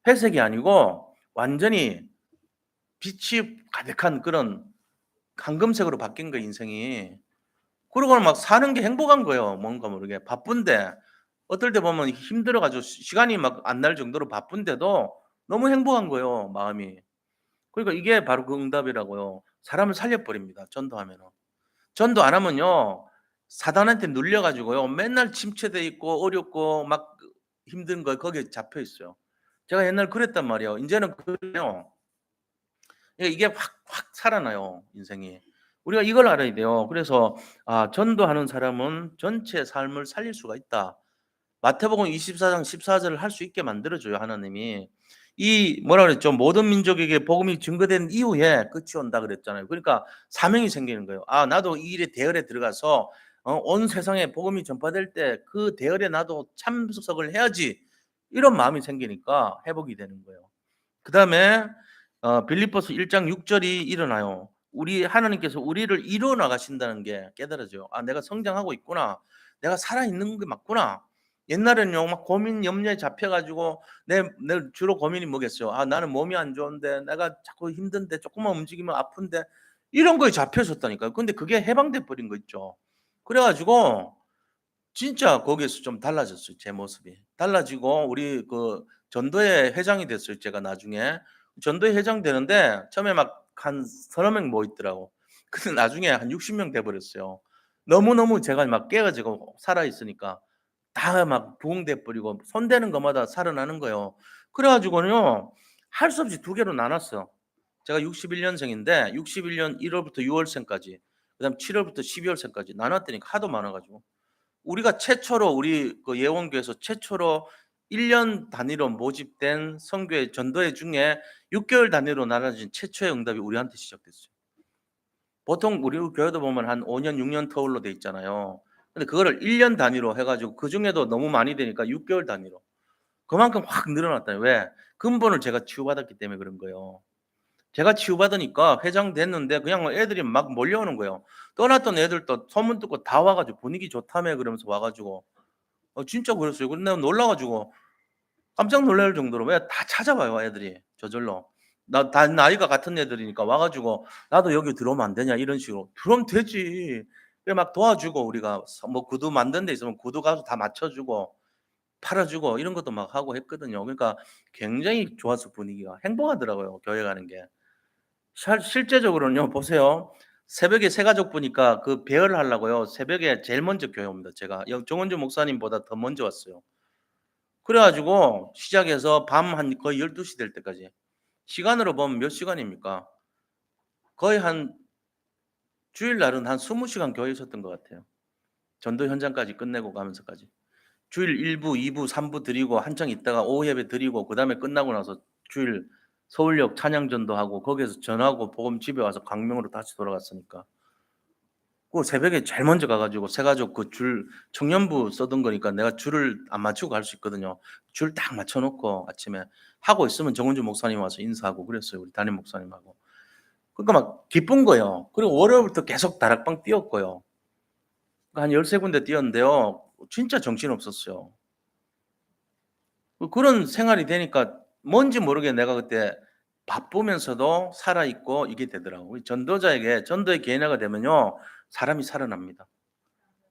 [SPEAKER 1] 회색이 아니고 완전히 빛이 가득한 그런 황금색으로 바뀐 거예요 인생이. 그러고는 막 사는 게 행복한 거예요 뭔가 모르게. 바쁜데 어떨 때 보면 힘들어 가지고 시간이 막 안 날 정도로 바쁜데도 너무 행복한 거예요 마음이. 그러니까 이게 바로 그 응답이라고요. 사람을 살려 버립니다 전도하면은. 전도 안 하면요. 사단한테 눌려 가지고요. 맨날 침체돼 있고 어렵고 막 힘든 거 거기에 잡혀 있어요. 제가 옛날에 그랬단 말이에요. 인제는 그래요. 예 이게 확 살아나요 인생이. 우리가 이걸 알아야 돼요. 그래서 전도하는 사람은 전체 삶을 살릴 수가 있다. 마태복음 24장 14절을 할 수 있게 만들어 줘요, 하나님이. 이 뭐라 그랬죠? 모든 민족에게 복음이 증거된 이후에 끝이 온다 그랬잖아요. 그러니까 사명이 생기는 거예요. 나도 이 일에 대열에 들어가서 온 세상에 복음이 전파될 때 그 대열에 나도 참석을 해야지. 이런 마음이 생기니까 회복이 되는 거예요. 그다음에 빌립보서 1장 6절이 일어나요. 우리 하나님께서 우리를 이루어 나가신다는 게 깨달아져요. 내가 성장하고 있구나. 내가 살아있는 게 맞구나. 옛날에는요, 막 고민 염려에 잡혀 가지고 내 주로 고민이 뭐겠어요? 나는 몸이 안 좋은데, 내가 자꾸 힘든데, 조금만 움직이면 아픈데, 이런 거에 잡혀 있었다니까요. 근데 그게 해방돼 버린 거 있죠. 그래 가지고 진짜 거기에서 좀 달라졌어요, 제 모습이. 달라지고 우리 전도회 회장이 됐어요, 제가 나중에. 전도회 회장 되는데 처음에 막 한 서너 명 모였더라고. 근데 나중에 한 60명 돼 버렸어요. 너무너무 제가 막 깨 가지고 살아 있으니까 다 막 부흥돼 버리고 손대는 것마다 살아나는 거예요. 그래 가지고는요, 할 수 없이 두 개로 나눴어. 제가 61 년생인데 61년 1 월부터 6 월생까지, 그다음에 7 월부터 12 월생까지 나눴더니 하도 많아 가지고. 우리가 최초로 우리 예원교에서 최초로 1년 단위로 모집된 선교회 전도회 중에 6 개월 단위로 나눠진 최초의 응답이 우리한테 시작됐어요. 보통 우리 교회도 보면 한 5 년, 6년 터울로 돼 있잖아요. 근데 그거를 1년 단위로 해 가지고 그중에도 너무 많이 되니까 6 개월 단위로. 그만큼 확 늘어났다요. 왜? 근본을 제가 치유받았기 때문에 그런 거예요. 제가 치유받으니까 회장 됐는데 그냥 애들이 막 몰려오는 거예요. 떠났던 애들도 소문 듣고 다 와 가지고 "분위기 좋다며." 그러면서 와 가지고 진짜 그랬어요. 근데 내가 놀라 가지고 깜짝 놀랄 정도로, 왜 다 찾아와요 애들이 저절로. 다 나이가 같은 애들이니까 와 가지고 "나도 여기 들어오면 안 되냐." 이런 식으로. "들어오면 되지." 그래 막 도와주고, 우리가 뭐 구두 만든 데 있으면 구두 가서 다 맞춰 주고 팔아 주고 이런 것도 막 하고 했거든요. 그러니까 굉장히 좋았어, 분위기가. 행복하더라고요, 교회 가는 게. 실제적으로는요, 보세요. 새벽에 새 가족 보니까 그 배회를 하려고요, 새벽에 제일 먼저 교회 옵니다, 제가. 정원주 목사님보다 더 먼저 왔어요. 그래 가지고 시작해서 밤 한 거의 12시 될 때까지. 시간으로 보면 몇 시간입니까? 거의 한 주일날은 한 20 시간 교회에 있었던 것 같아요. 전도 현장까지 끝내고 가면서까지. 주일 1 부, 2 부, 3부 드리고 한창 있다가 오후 예배 드리고 그다음에 끝나고 나서 주일 서울역 찬양 전도하고 거기에서 전하고 복음 집에 와서 광명으로 다시 돌아갔으니까. 새벽에 제일 먼저 가 가지고 새 가족 줄 청년부 써둔 거니까 내가 줄을 안 맞추고 갈 수 있거든요. 줄 딱 맞춰 놓고 아침에 하고 있으면 정은주 목사님 와서 인사하고 그랬어요, 우리 담임 목사님하고. 그러니까 막 기쁜 거예요. 그리고 월요일부터 계속 다락방 뛰었고요. 한 13 군데 뛰었는데요, 진짜 정신없었어요. 그런 생활이 되니까 뭔지 모르게 내가 그때 바쁘면서도 살아 있고 이게 되더라고요. 전도자에게 전도의 개인화가 되면요, 사람이 살아납니다.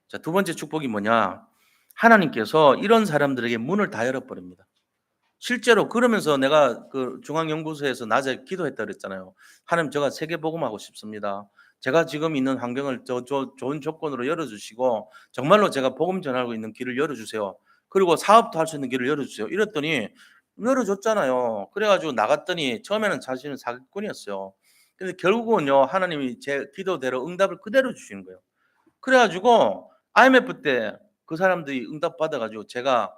[SPEAKER 1] 자, 두 번째 축복이 뭐냐? 하나님께서 이런 사람들에게 문을 다 열어 버립니다. 실제로 그러면서 내가 중앙연구소에서 낮에 기도했다 그랬잖아요. "하나님, 제가 세계 복음하고 싶습니다. 제가 지금 있는 환경을 좋은 조건으로 열어 주시고 정말로 제가 복음 전하고 있는 길을 열어 주세요. 그리고 사업도 할 수 있는 길을 열어 주세요." 이랬더니 열어 줬잖아요. 그래 가지고 나갔더니 처음에는 자신은 사기꾼이었어요. 근데 결국은요, 하나님이 제 기도대로 응답을 그대로 주시는 거예요. 그래 가지고 IMF 때 그 사람들이 응답 받아 가지고 제가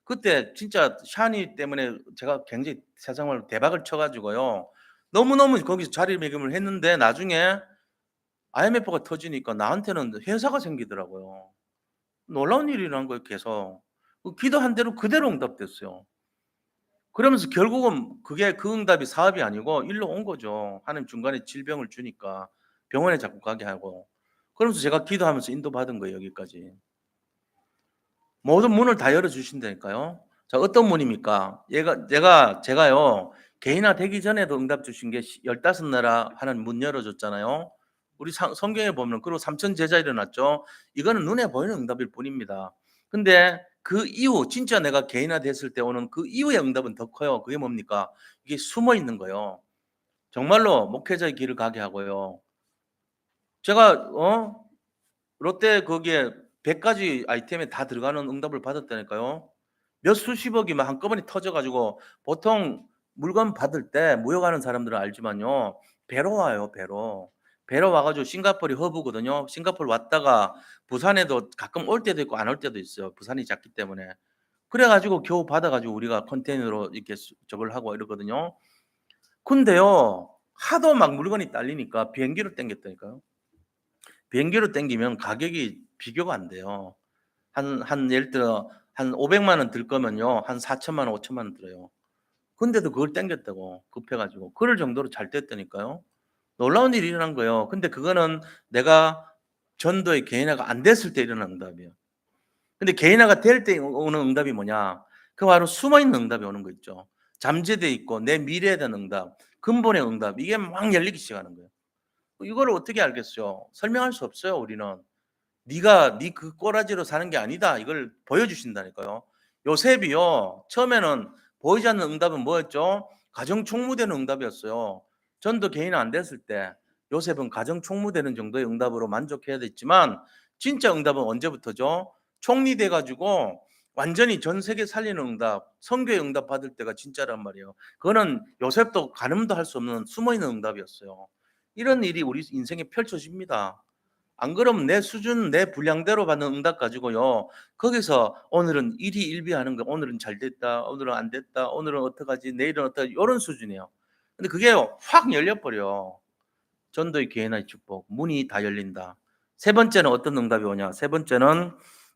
[SPEAKER 1] 그때 진짜 샤니 때문에 제가 굉장히 세상을 대박을 쳐 가지고요, 너무너무 거기서 자리매김을 했는데 나중에 IMF가 터지니까 나한테는 회사가 생기더라고요. 놀라운 일이 일어난 거예요, 계속. 기도한 대로 그대로 응답됐어요. 그러면서 결국은 그게 그 응답이 사업이 아니고 일로 온 거죠. 하나님 중간에 질병을 주니까 병원에 자꾸 가게 하고. 그러면서 제가 기도하면서 인도받은 거예요, 여기까지. 모든 문을 다 열어 주신다니까요. 자, 어떤 문입니까? 제가요, 개인화 되기 전에도 응답 주신 게 15 나라 하나님 문 열어 줬잖아요. 우리 성경에 보면, 그리고 3천 제자 일어났죠. 이거는 눈에 보이는 응답일 뿐입니다. 근데 그 이후 진짜 내가 개인화 됐을 때 오는 그 이후의 응답은 더 커요. 그게 뭡니까? 이게 숨어 있는 거예요. 정말로 목회자의 길을 가게 하고요. 제가 롯데 거기에 100 가지 아이템에 다 들어가는 응답을 받았다니까요. 몇 수십억이 한꺼번에 터져 가지고, 보통 물건 받을 때 무역하는 사람들은 알지만요, 배로 와요, 배로. 배로 와 가지고 싱가포르이 허브거든요. 싱가포르 왔다가 부산에도 가끔 올 때도 있고 안 올 때도 있어요, 부산이 작기 때문에. 그래 가지고 겨우 받아 가지고 우리가 컨테이너로 이렇게 저걸 하고 이러거든요. 근데요, 하도 막 물건이 딸리니까 비행기로 땡겼다니까요. 비행기로 땡기면 가격이 비교가 안 돼요. 예를 들어 한 500만 원 들 거면요, 한 4천만 원, 5천만 원 들어요. 근데도 그걸 땡겼다고 급해 가지고. 그럴 정도로 잘 됐다니까요. 놀라운 일이 일어난 거예요. 근데 그거는 내가 전도의 개인화가 안 됐을 때 일어난 응답이에요. 근데 개인화가 될 때 오는 응답이 뭐냐? 그 바로 숨어 있는 응답이 오는 거 있죠. 잠재돼 있고 내 미래에 대한 응답, 근본의 응답, 이게 막 열리기 시작하는 거예요. 이거를 어떻게 알겠어요? 설명할 수 없어요, 우리는. 네가 네 그 꼬라지로 사는 게 아니다. 이걸 보여주신다니까요. 요셉이요, 처음에는 보이지 않는 응답은 뭐였죠? 가정 총무되는 응답이었어요. 전도 개인 안 됐을 때 요셉은 가정 총무되는 정도의 응답으로 만족해야 됐지만, 진짜 응답은 언제부터죠? 총리 돼 가지고 완전히 전 세계 살리는 응답, 선교의 응답 받을 때가 진짜란 말이에요. 그거는 요셉도 가늠도 할 수 없는 숨어 있는 응답이었어요. 이런 일이 우리 인생에 펼쳐집니다. 안 그러면 내 수준, 내 분량대로 받는 응답 가지고요, 거기서 오늘은 일희일비하는 거, 오늘은 잘 됐다, 오늘은 안 됐다, 오늘은 어떡하지, 내일은 어떡하지, 요런 수준이에요. 근데 그게요, 확 열려버려. 전도의 기회나 축복, 문이 다 열린다. 세 번째는 어떤 응답이 오냐? 세 번째는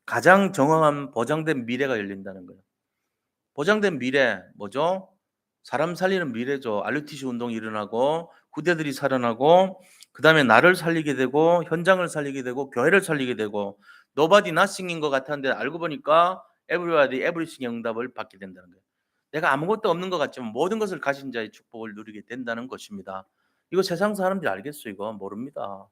[SPEAKER 1] 가장 정확한 보장된 미래가 열린다는 거예요. 보장된 미래 뭐죠? 사람 살리는 미래죠. RUTC 운동이 일어나고 후대들이 살아나고, 그다음에 나를 살리게 되고 현장을 살리게 되고 교회를 살리게 되고, nobody nothing인 것 같았는데 알고 보니까 everybody everything의 응답을 받게 된다는 거예요. 내가 아무것도 없는 것 같지만 모든 것을 가진 자의 축복을 누리게 된다는 것입니다. 이거 세상 사람들이 알겠어? 이거 모릅니다.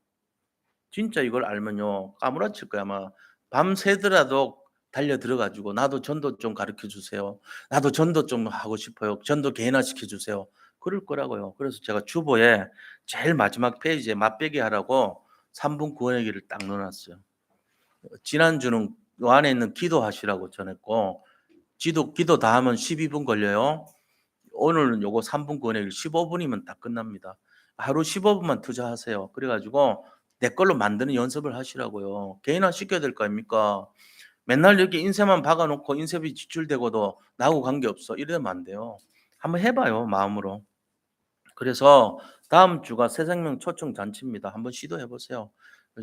[SPEAKER 1] 진짜 이걸 알면요, 까무라칠 거야 아마. 밤새더라도 달려 들어 가지고 "나도 전도 좀 가르쳐 주세요. 나도 전도 좀 하고 싶어요. 전도 개인화시켜 주세요." 그럴 거라고요. 그래서 제가 주보에 제일 마지막 페이지에 맛배기 하라고 3분 구원의 길을 딱 넣어 놨어요. 지난주는 요 안에 있는 기도하시라고 전했고, 기도 다 하면 12분 걸려요. 오늘은 요거 3분 구원의 길 15 분이면 딱 끝납니다. 하루 15 분만 투자하세요. 그래 가지고 내 걸로 만드는 연습을 하시라고요. 개인화 시켜야 될 거 아닙니까? 맨날 이렇게 인쇄만 박아 놓고 인쇄비 지출되고도 나하고 관계없어, 이러면 안 돼요. 한번 해 봐요, 마음으로. 그래서 다음 주가 새생명 초청 잔치입니다. 한번 시도해 보세요.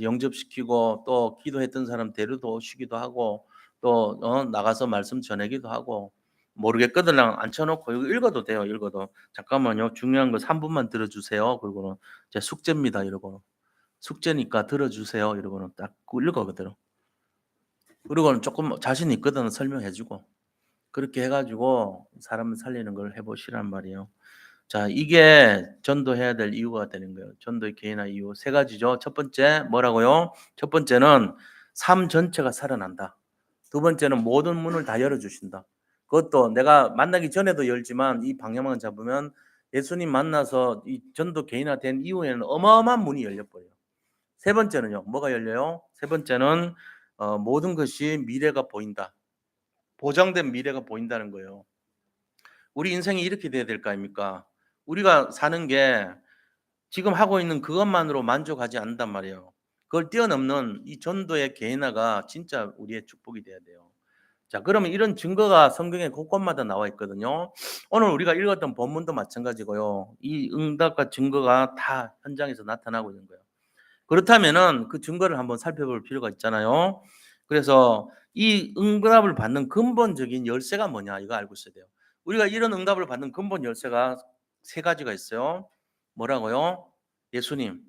[SPEAKER 1] 영접시키고 또 기도했던 사람 데리러 오시기도 하고, 또 나가서 말씀 전하기도 하고, 모르겠거든 앉혀 놓고 이거 읽어도 돼요, 읽어도. "잠깐만요. 중요한 거 3 분만 들어 주세요." 그러고는 "제 숙제입니다." 이러고는. "숙제니까 들어 주세요." 이러고는 딱 그 읽어 그대로. 그리고는 쪼끔 자신 있거든 설명해 주고. 그렇게 해 가지고 사람을 살리는 걸 해 보시란 말이에요. 자, 이게 전도해야 될 이유가 되는 거예요. 전도의 개인화 이유 세 가지죠. 첫 번째 뭐라고요? 첫 번째는 삶 전체가 살아난다. 두 번째는 모든 문을 다 열어 주신다. 그것도 내가 만나기 전에도 열지만 이 방향만 잡으면 예수님 만나서 이 전도 개인화된 이후에는 어마어마한 문이 열려 버려요. 세 번째는요. 뭐가 열려요? 세 번째는 모든 것이 미래가 보인다. 보장된 미래가 보인다는 거예요. 우리 인생이 이렇게 돼야 될 거 아닙니까? 우리가 사는 게 지금 하고 있는 그것만으로 만족하지 않는단 말이에요. 그걸 뛰어넘는 이 전도의 개인화가 진짜 우리의 축복이 돼야 돼요. 자, 그러면 이런 증거가 성경에 곳곳마다 나와 있거든요. 오늘 우리가 읽었던 본문도 마찬가지고요. 이 응답과 증거가 다 현장에서 나타나고 있는 거예요. 그렇다면은 그 증거를 한번 살펴볼 필요가 있잖아요. 그래서 이 응답을 받는 근본적인 열쇠가 뭐냐, 이거 알고 있어야 돼요. 우리가 이런 응답을 받는 근본 열쇠가 세 가지가 있어요. 뭐라고요? 예수님,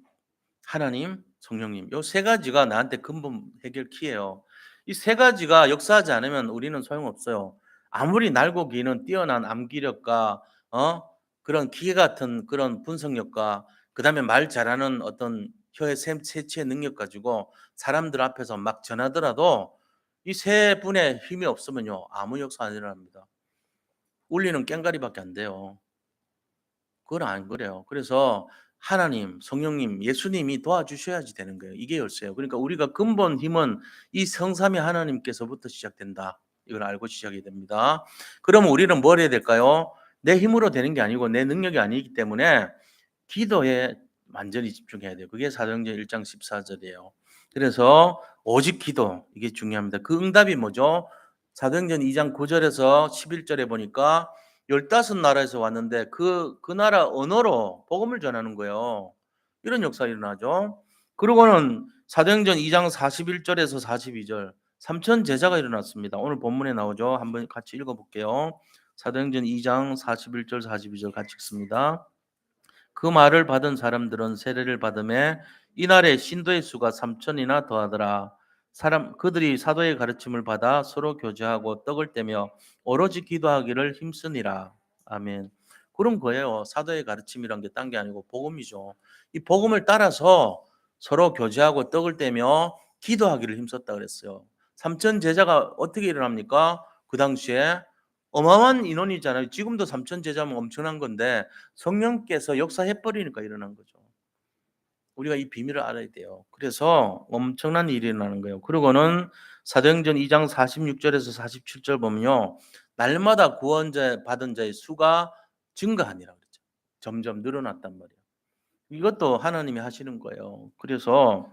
[SPEAKER 1] 하나님, 성령님. 요 세 가지가 나한테 근본 해결 키예요. 이 세 가지가 역사하지 않으면 우리는 소용없어요. 아무리 날고 기는 뛰어난 암기력과 그런 기계 같은 그런 분석력과, 그다음에 말 잘하는 어떤 혀의 세치의 능력 가지고 사람들 앞에서 막 전하더라도 이 세 분의 힘이 없으면요, 아무 역사 안 일어납니다. 울리는 꽹과리밖에 안 돼요. 그건 안 그래요. 그래서 하나님, 성령님, 예수님이 도와주셔야지 되는 거예요. 이게 열쇠예요. 그러니까 우리가 근본 힘은 이 성삼위 하나님께서부터 시작된다. 이걸 알고 시작이 됩니다. 그러면 우리는 뭘 해야 될까요? 내 힘으로 되는 게 아니고 내 능력이 아니기 때문에 기도에 완전히 집중해야 돼요. 그게 사도행전 1장 14절이에요. 그래서 오직 기도 이게 중요합니다. 그 응답이 뭐죠? 사도행전 2장 9절에서 11절에 보니까 15 나라에서 왔는데 그 나라 언어로 복음을 전하는 거예요. 이런 역사가 일어나죠. 그리고는 사도행전 2장 41절에서 42절 3천 제자가 일어났습니다. 오늘 본문에 나오죠. 한번 같이 읽어 볼게요. 사도행전 2장 41절 42절 같이 읽습니다. 그 말을 받은 사람들은 세례를 받음에 이날에 신도의 수가 3천이나 더하더라. 그들이 사도의 가르침을 받아 서로 교제하고 떡을 떼며 오로지 기도하기를 힘쓰니라. 아멘. 그런 거예요. 사도의 가르침이란 게 딴 게 아니고 복음이죠. 이 복음을 따라서 서로 교제하고 떡을 떼며 기도하기를 힘썼다 그랬어요. 3천 제자가 어떻게 일어납니까? 그 당시에 어마어마한 인원이잖아요. 지금도 3천 제자면 엄청난 건데 성령께서 역사해 버리니까 일어난 거죠. 우리가 이 비밀을 알아야 돼요. 그래서 엄청난 일이 일어나는 거예요. 그리고는 사도행전 2장 46절에서 47절 보면요. 날마다 구원자 받은 자의 수가 증가하니라 그랬죠. 점점 늘어났단 말이에요. 이것도 하나님이 하시는 거예요. 그래서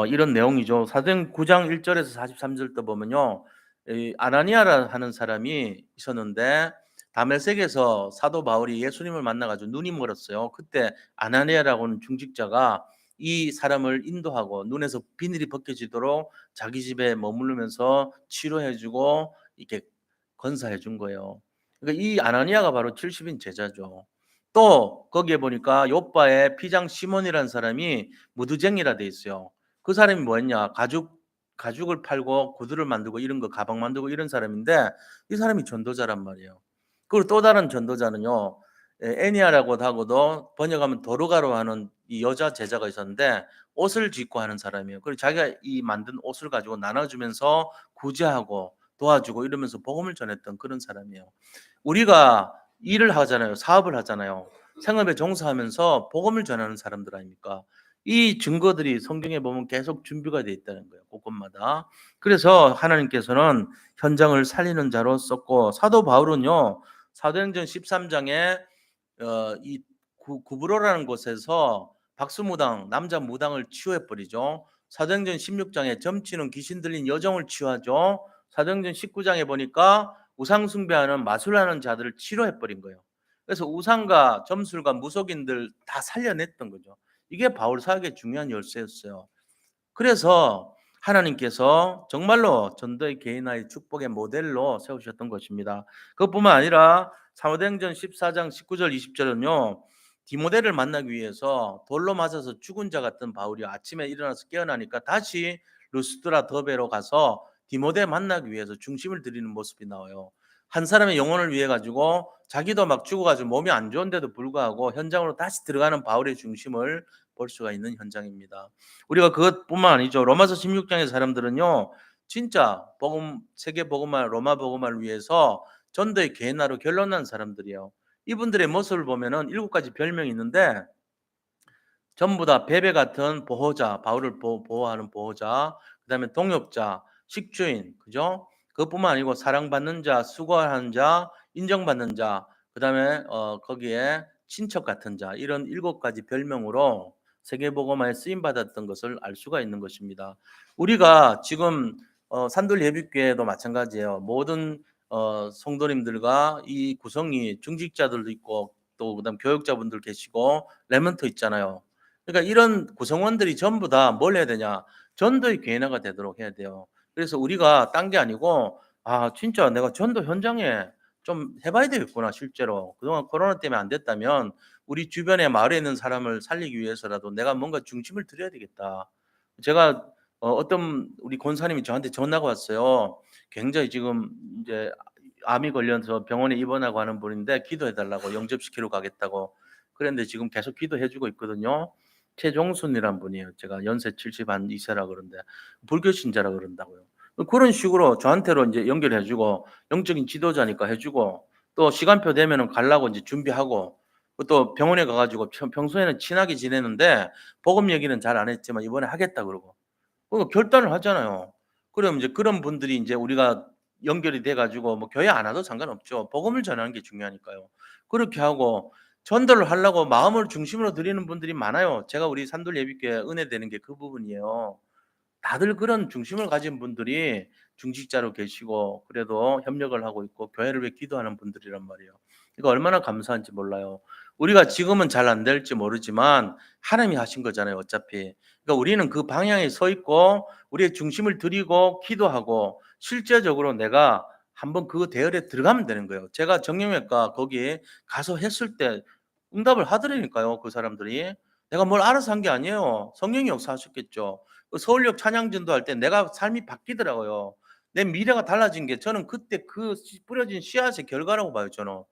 [SPEAKER 1] 이런 내용이죠. 사도행 9장 1절에서 43절도 보면요. 이 아나니아라 하는 사람이 있었는데 다메섹에서 사도 바울이 예수님을 만나 가지고 눈이 멀었어요. 그때 아나니아라고는 중직자가 이 사람을 인도하고 눈에서 비늘이 벗겨지도록 자기 집에 머무르면서 치료해 주고 이렇게 건사해 준 거예요. 그러니까 이 아나니아가 바로 70인 제자죠. 또 거기에 보니까 요바의 피장 시몬이라는 사람이 무두쟁이라 돼 있어요. 그 사람이 뭐였냐? 가죽을 팔고 구두를 만들고 이런 거 가방 만들고 이런 사람인데 이 사람이 전도자란 말이에요. 그리고 또 다른 전도자는요. 애니아라고 하고도 번역하면 도르가로 하는 이 여자 제자가 있었는데 옷을 짓고 하는 사람이에요. 그리고 자기가 이 만든 옷을 가지고 나눠주면서 구제하고 도와주고 이러면서 복음을 전했던 그런 사람이에요. 우리가 일을 하잖아요. 사업을 하잖아요. 생업에 종사하면서 복음을 전하는 사람들 아닙니까? 이 증거들이 성경에 보면 계속 준비가 돼 있다는 거예요. 곳곳마다. 그래서 하나님께서는 현장을 살리는 자로 썼고 사도 바울은요. 사도행전 13장에 이 구브로라는 곳에서 박수무당 남자 무당을 치유해 버리죠. 사도행전 16장에 점치는 귀신 들린 여종을 치유하죠. 사도행전 19장에 보니까 우상 숭배하는 마술하는 자들을 치료해 버린 거예요. 그래서 우상과 점술과 무속인들 다 살려냈던 거죠. 이게 바울 사역의 중요한 열쇠였어요. 그래서 하나님께서 정말로 전도의 개인화의 축복의 모델로 세우셨던 것입니다. 그것뿐만 아니라 사도행전 14장 19절 20절은요. 디모데를 만나기 위해서 돌로 맞아서 죽은 자 같은 바울이 아침에 일어나서 깨어나니까 다시 루스드라 더베로 가서 디모데 만나기 위해서 중심을 들이는 모습이 나와요. 한 사람의 영혼을 위해 가지고 자기도 막 죽어가지고 몸이 안 좋은데도 불구하고 현장으로 다시 들어가는 바울의 중심을 볼 수가 있는 현장입니다. 우리가 그것뿐만 아니죠. 로마서 16장의 사람들은요. 진짜 복음 세계 복음화 로마 복음화를 위해서 전도의 개인화로 결론난 사람들이에요. 이분들의 모습을 보면은 7가지 별명이 있는데 전부 다 베베 같은 보호자, 바울을 보호하는 보호자, 그다음에 동역자, 식주인, 그죠? 그것뿐만 아니고 사랑받는 자, 수고하는 자, 인정받는 자, 그다음에 거기에 친척 같은 자 이런 7가지 별명으로 세계복음화에 쓰임 받았던 것을 알 수가 있는 것입니다. 우리가 지금 산돌 예비교회도 마찬가지예요. 모든 성도님들과 이 구성이 중직자들도 있고 또 그다음 교육자분들 계시고 레몬트 있잖아요. 그러니까 이런 구성원들이 전부 다 뭘 해야 되냐? 전도의 개인화가 되도록 해야 돼요. 그래서 우리가 딴 게 아니고 '아 진짜 내가 전도 현장에 좀 해 봐야 되겠구나 실제로. 그동안 코로나 때문에 안 됐다면 우리 주변에 마을에 있는 사람을 살리기 위해서라도 내가 뭔가 중심을 들여야 되겠다.' 제가 어떤 우리 권사님이 저한테 전화가 왔어요. 굉장히 지금 이제 암이 걸려서 병원에 입원하고 하는 분인데 기도해 달라고 영접시키러 가겠다고. 그랬는데 지금 계속 기도해 주고 있거든요. 최종순이란 분이에요. 제가 연세 70 한 2세라 그러는데 불교 신자라 그런다고요. 그런 식으로 저한테로 인제 연결해 주고 영적인 지도자니까 해 주고 또 시간표 되면은 가려고 인제 준비하고 또 병원에 가 가지고 평소에는 친하게 지내는데 복음 얘기는 잘 안 했지만 이번에 하겠다 그러고. 결단을 하잖아요. 그럼 이제 그런 분들이 인제 우리가 연결이 돼 가지고 뭐 교회 안 와도 상관없죠. 복음을 전하는 게 중요하니까요. 그렇게 하고 전도를 하려고 마음을 중심으로 드리는 분들이 많아요. 제가 우리 산돌 예비교회 은혜되는 게 그 부분이에요. 다들 그런 중심을 가진 분들이 중직자로 계시고 그래도 협력을 하고 있고 교회를 위해 기도하는 분들이란 말이에요. 이거 얼마나 감사한지 몰라요. 우리가 지금은 잘 안 될지 모르지만 하나님이 하신 거잖아요, 어차피. 그러니까 우리는 그 방향에 서 있고 우리의 중심을 드리고 기도하고 실제적으로 내가 한번 그 대열에 들어가면 되는 거예요. 제가 정형외과 거기에 가서 했을 때 응답을 하더라니까요, 그 사람들이. 내가 뭘 알아서 한 게 아니에요. 성령이 역사하셨겠죠. 그 서울역 찬양전도 할 때 내가 삶이 바뀌더라고요. 내 미래가 달라진 게 저는 그때 그 뿌려진 씨앗의 결과라고 봐요, 저는.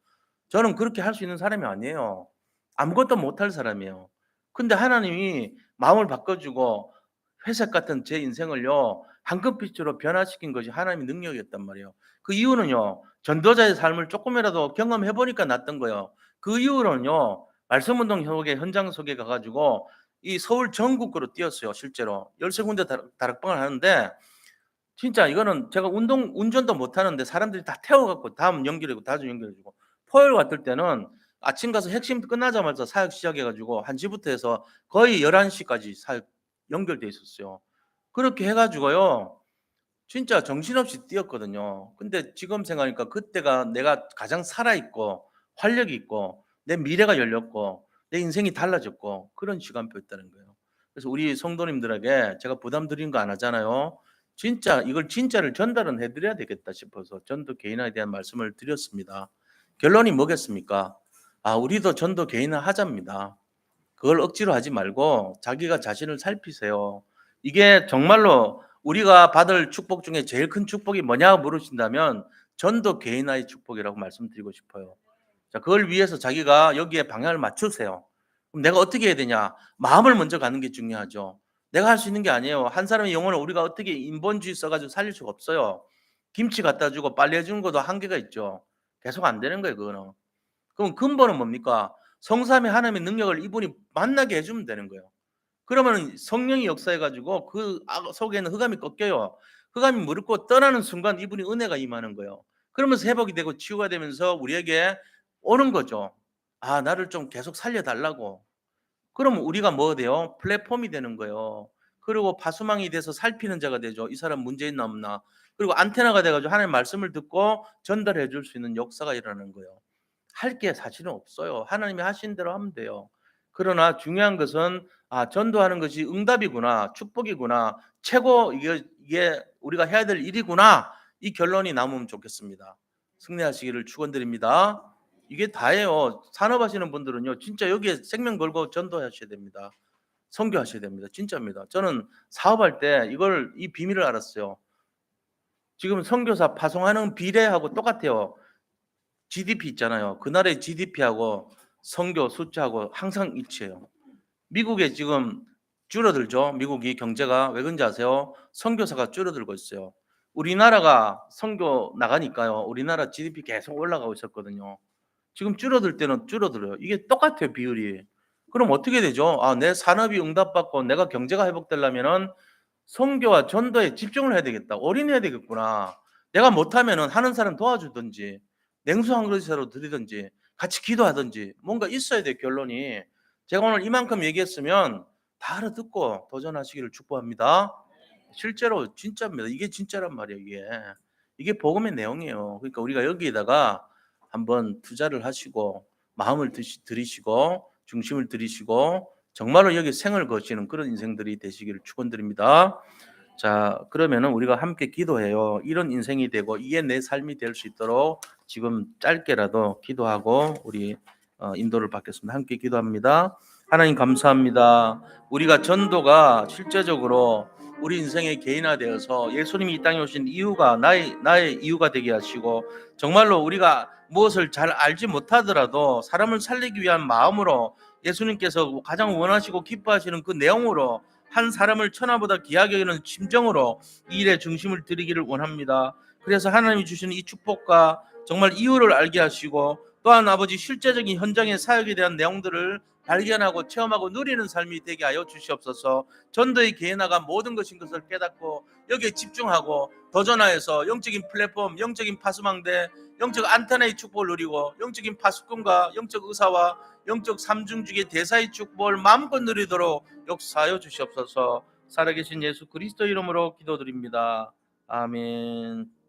[SPEAKER 1] 저는 그렇게 할 수 있는 사람이 아니에요. 아무것도 못할 사람이에요. 근데 하나님이 마음을 바꿔주고 회색 같은 제 인생을요, 황금빛으로 변화시킨 것이 하나님의 능력이었단 말이에요. 그 이유는요, 전도자의 삶을 조금이라도 경험해 보니까 났던 거예요. 그 이후로는요, 말씀운동 속에 현장 속에 가가지고 이 서울 전국으로 뛰었어요, 실제로. 13군데 다락방을 하는데 진짜 이거는 제가 운전도 못 하는데 사람들이 다 태워 갖고 다음 연결해 주고 다음 연결해 주고 토요일 같을 때는 아침 가서 핵심 끝나자마자 사역 시작해 가지고 1 시부터 해서 거의 11 시까지 사역 연결돼 있었어요. 그렇게 해 가지고요. 진짜 정신없이 뛰었거든요. 근데 지금 생각하니까 그때가 내가 가장 살아 있고 활력이 있고 내 미래가 열렸고 내 인생이 달라졌고 그런 시간표였다는 거예요. 그래서 우리 성도님들에게 제가 부담 드리는 거 안 하잖아요. 진짜 이걸 진짜를 전달은 해 드려야 되겠다 싶어서 전도 개인화에 대한 말씀을 드렸습니다. 결론이 뭐겠습니까? 아, 우리도 전도 개인화 하자입니다. 그걸 억지로 하지 말고 자기가 자신을 살피세요. 이게 정말로 우리가 받을 축복 중에 제일 큰 축복이 뭐냐 물으신다면 전도 개인화의 축복이라고 말씀드리고 싶어요. 자, 그걸 위해서 자기가 여기에 방향을 맞추세요. 그럼 내가 어떻게 해야 되냐? 마음을 먼저 가는 게 중요하죠. 내가 할 수 있는 게 아니에요. 한 사람의 영혼을 우리가 어떻게 인본주의 써가지고 살릴 수가 없어요. 김치 갖다 주고 빨래 해주는 것도 한계가 있죠. 계속 안 되는 거예요, 그거는. 그럼 근본은 뭡니까? 성삼위 하나님의 능력을 이분이 만나게 해주면 되는 거예요. 그러면 성령이 역사해 가지고 그 속에는 흑암이 꺾여요. 흑암이 무릎 꿇고 떠나는 순간 이분이 은혜가 임하는 거예요. 그러면서 회복이 되고 치유가 되면서 우리에게 오는 거죠. 아, 나를 좀 계속 살려 달라고. 그러면 우리가 뭐 돼요? 플랫폼이 되는 거예요. 그리고 파수망이 돼서 살피는 자가 되죠. 이 사람 문제 있나 없나. 그리고 안테나가 돼 가지고 하나님의 말씀을 듣고 전달해 줄 수 있는 역사가 일어나는 거예요. 할 게 사실은 없어요. 하나님이 하신 대로 하면 돼요. 그러나 중요한 것은 '아, 전도하는 것이 응답이구나. 축복이구나. 최고 이게 우리가 해야 될 일이구나.' 이 결론이 남으면 좋겠습니다. 승리하시기를 축원드립니다. 이게 다예요. 산업하시는 분들은요, 진짜 여기에 생명 걸고 전도하셔야 됩니다. 선교하셔야 됩니다. 진짜입니다. 저는 사업할 때 이 비밀을 알았어요. 지금 선교사 파송하는 비례하고 똑같아요. GDP 있잖아요. 그 나라의 GDP하고 선교 숫자하고 항상 일치해요. 미국에 지금 줄어들죠. 미국이 경제가 왜 그런지 아세요? 선교사가 줄어들고 있어요. 우리나라가 선교 나가니까요. 우리나라 GDP 계속 올라가고 있었거든요. 지금 줄어들 때는 줄어들어요. 이게 똑같아요, 비율이. 그럼 어떻게 되죠? 아, 내 산업이 응답받고 내가 경제가 회복되려면은 선교와 전도에 집중을 해야 되겠다. 올인해야 되겠구나. 내가 못하면은 하는 사람 도와주든지 냉수 한 그릇이라도 드리든지 같이 기도하든지 뭔가 있어야 돼, 결론이. 제가 오늘 이만큼 얘기했으면 다 알아듣고 도전하시기를 축복합니다. 실제로 진짜입니다. 이게 진짜란 말이에요, 이게. 이게 복음의 내용이에요. 그러니까 우리가 여기에다가 한번 투자를 하시고 마음을 들이시고 중심을 들이시고 정말로 여기 생을 거시는 그런 인생들이 되시기를 축원드립니다. 자, 그러면은 우리가 함께 기도해요. 이런 인생이 되고 이게 내 삶이 될 수 있도록 지금 짧게라도 기도하고 우리 인도를 받겠습니다. 함께 기도합니다. 하나님 감사합니다. 우리가 전도가 실제적으로 우리 인생의 개인화되어서 예수님이 이 땅에 오신 이유가 나의 이유가 되게 하시고 정말로 우리가 무엇을 잘 알지 못하더라도 사람을 살리기 위한 마음으로 예수님께서 가장 원하시고 기뻐하시는 그 내용으로 한 사람을 천하보다 귀하게 여기는 심정으로 이 일에 중심을 드리기를 원합니다. 그래서 하나님이 주시는 이 축복과 정말 이유를 알게 하시고 또한 아버지 실제적인 현장의 사역에 대한 내용들을 발견하고 체험하고 누리는 삶이 되게 하여 주시옵소서. 전도의 개인화가 모든 것인 것을 깨닫고 여기에 집중하고 도전하여서 영적인 플랫폼, 영적인 파수망대, 영적 안테나의 축복을 누리고 영적인 파수꾼과 영적 의사와 영적 삼중직의 대사의 축복을 마음껏 누리도록 역사하여 주시옵소서. 살아계신 예수 그리스도 이름으로 기도드립니다. 아멘.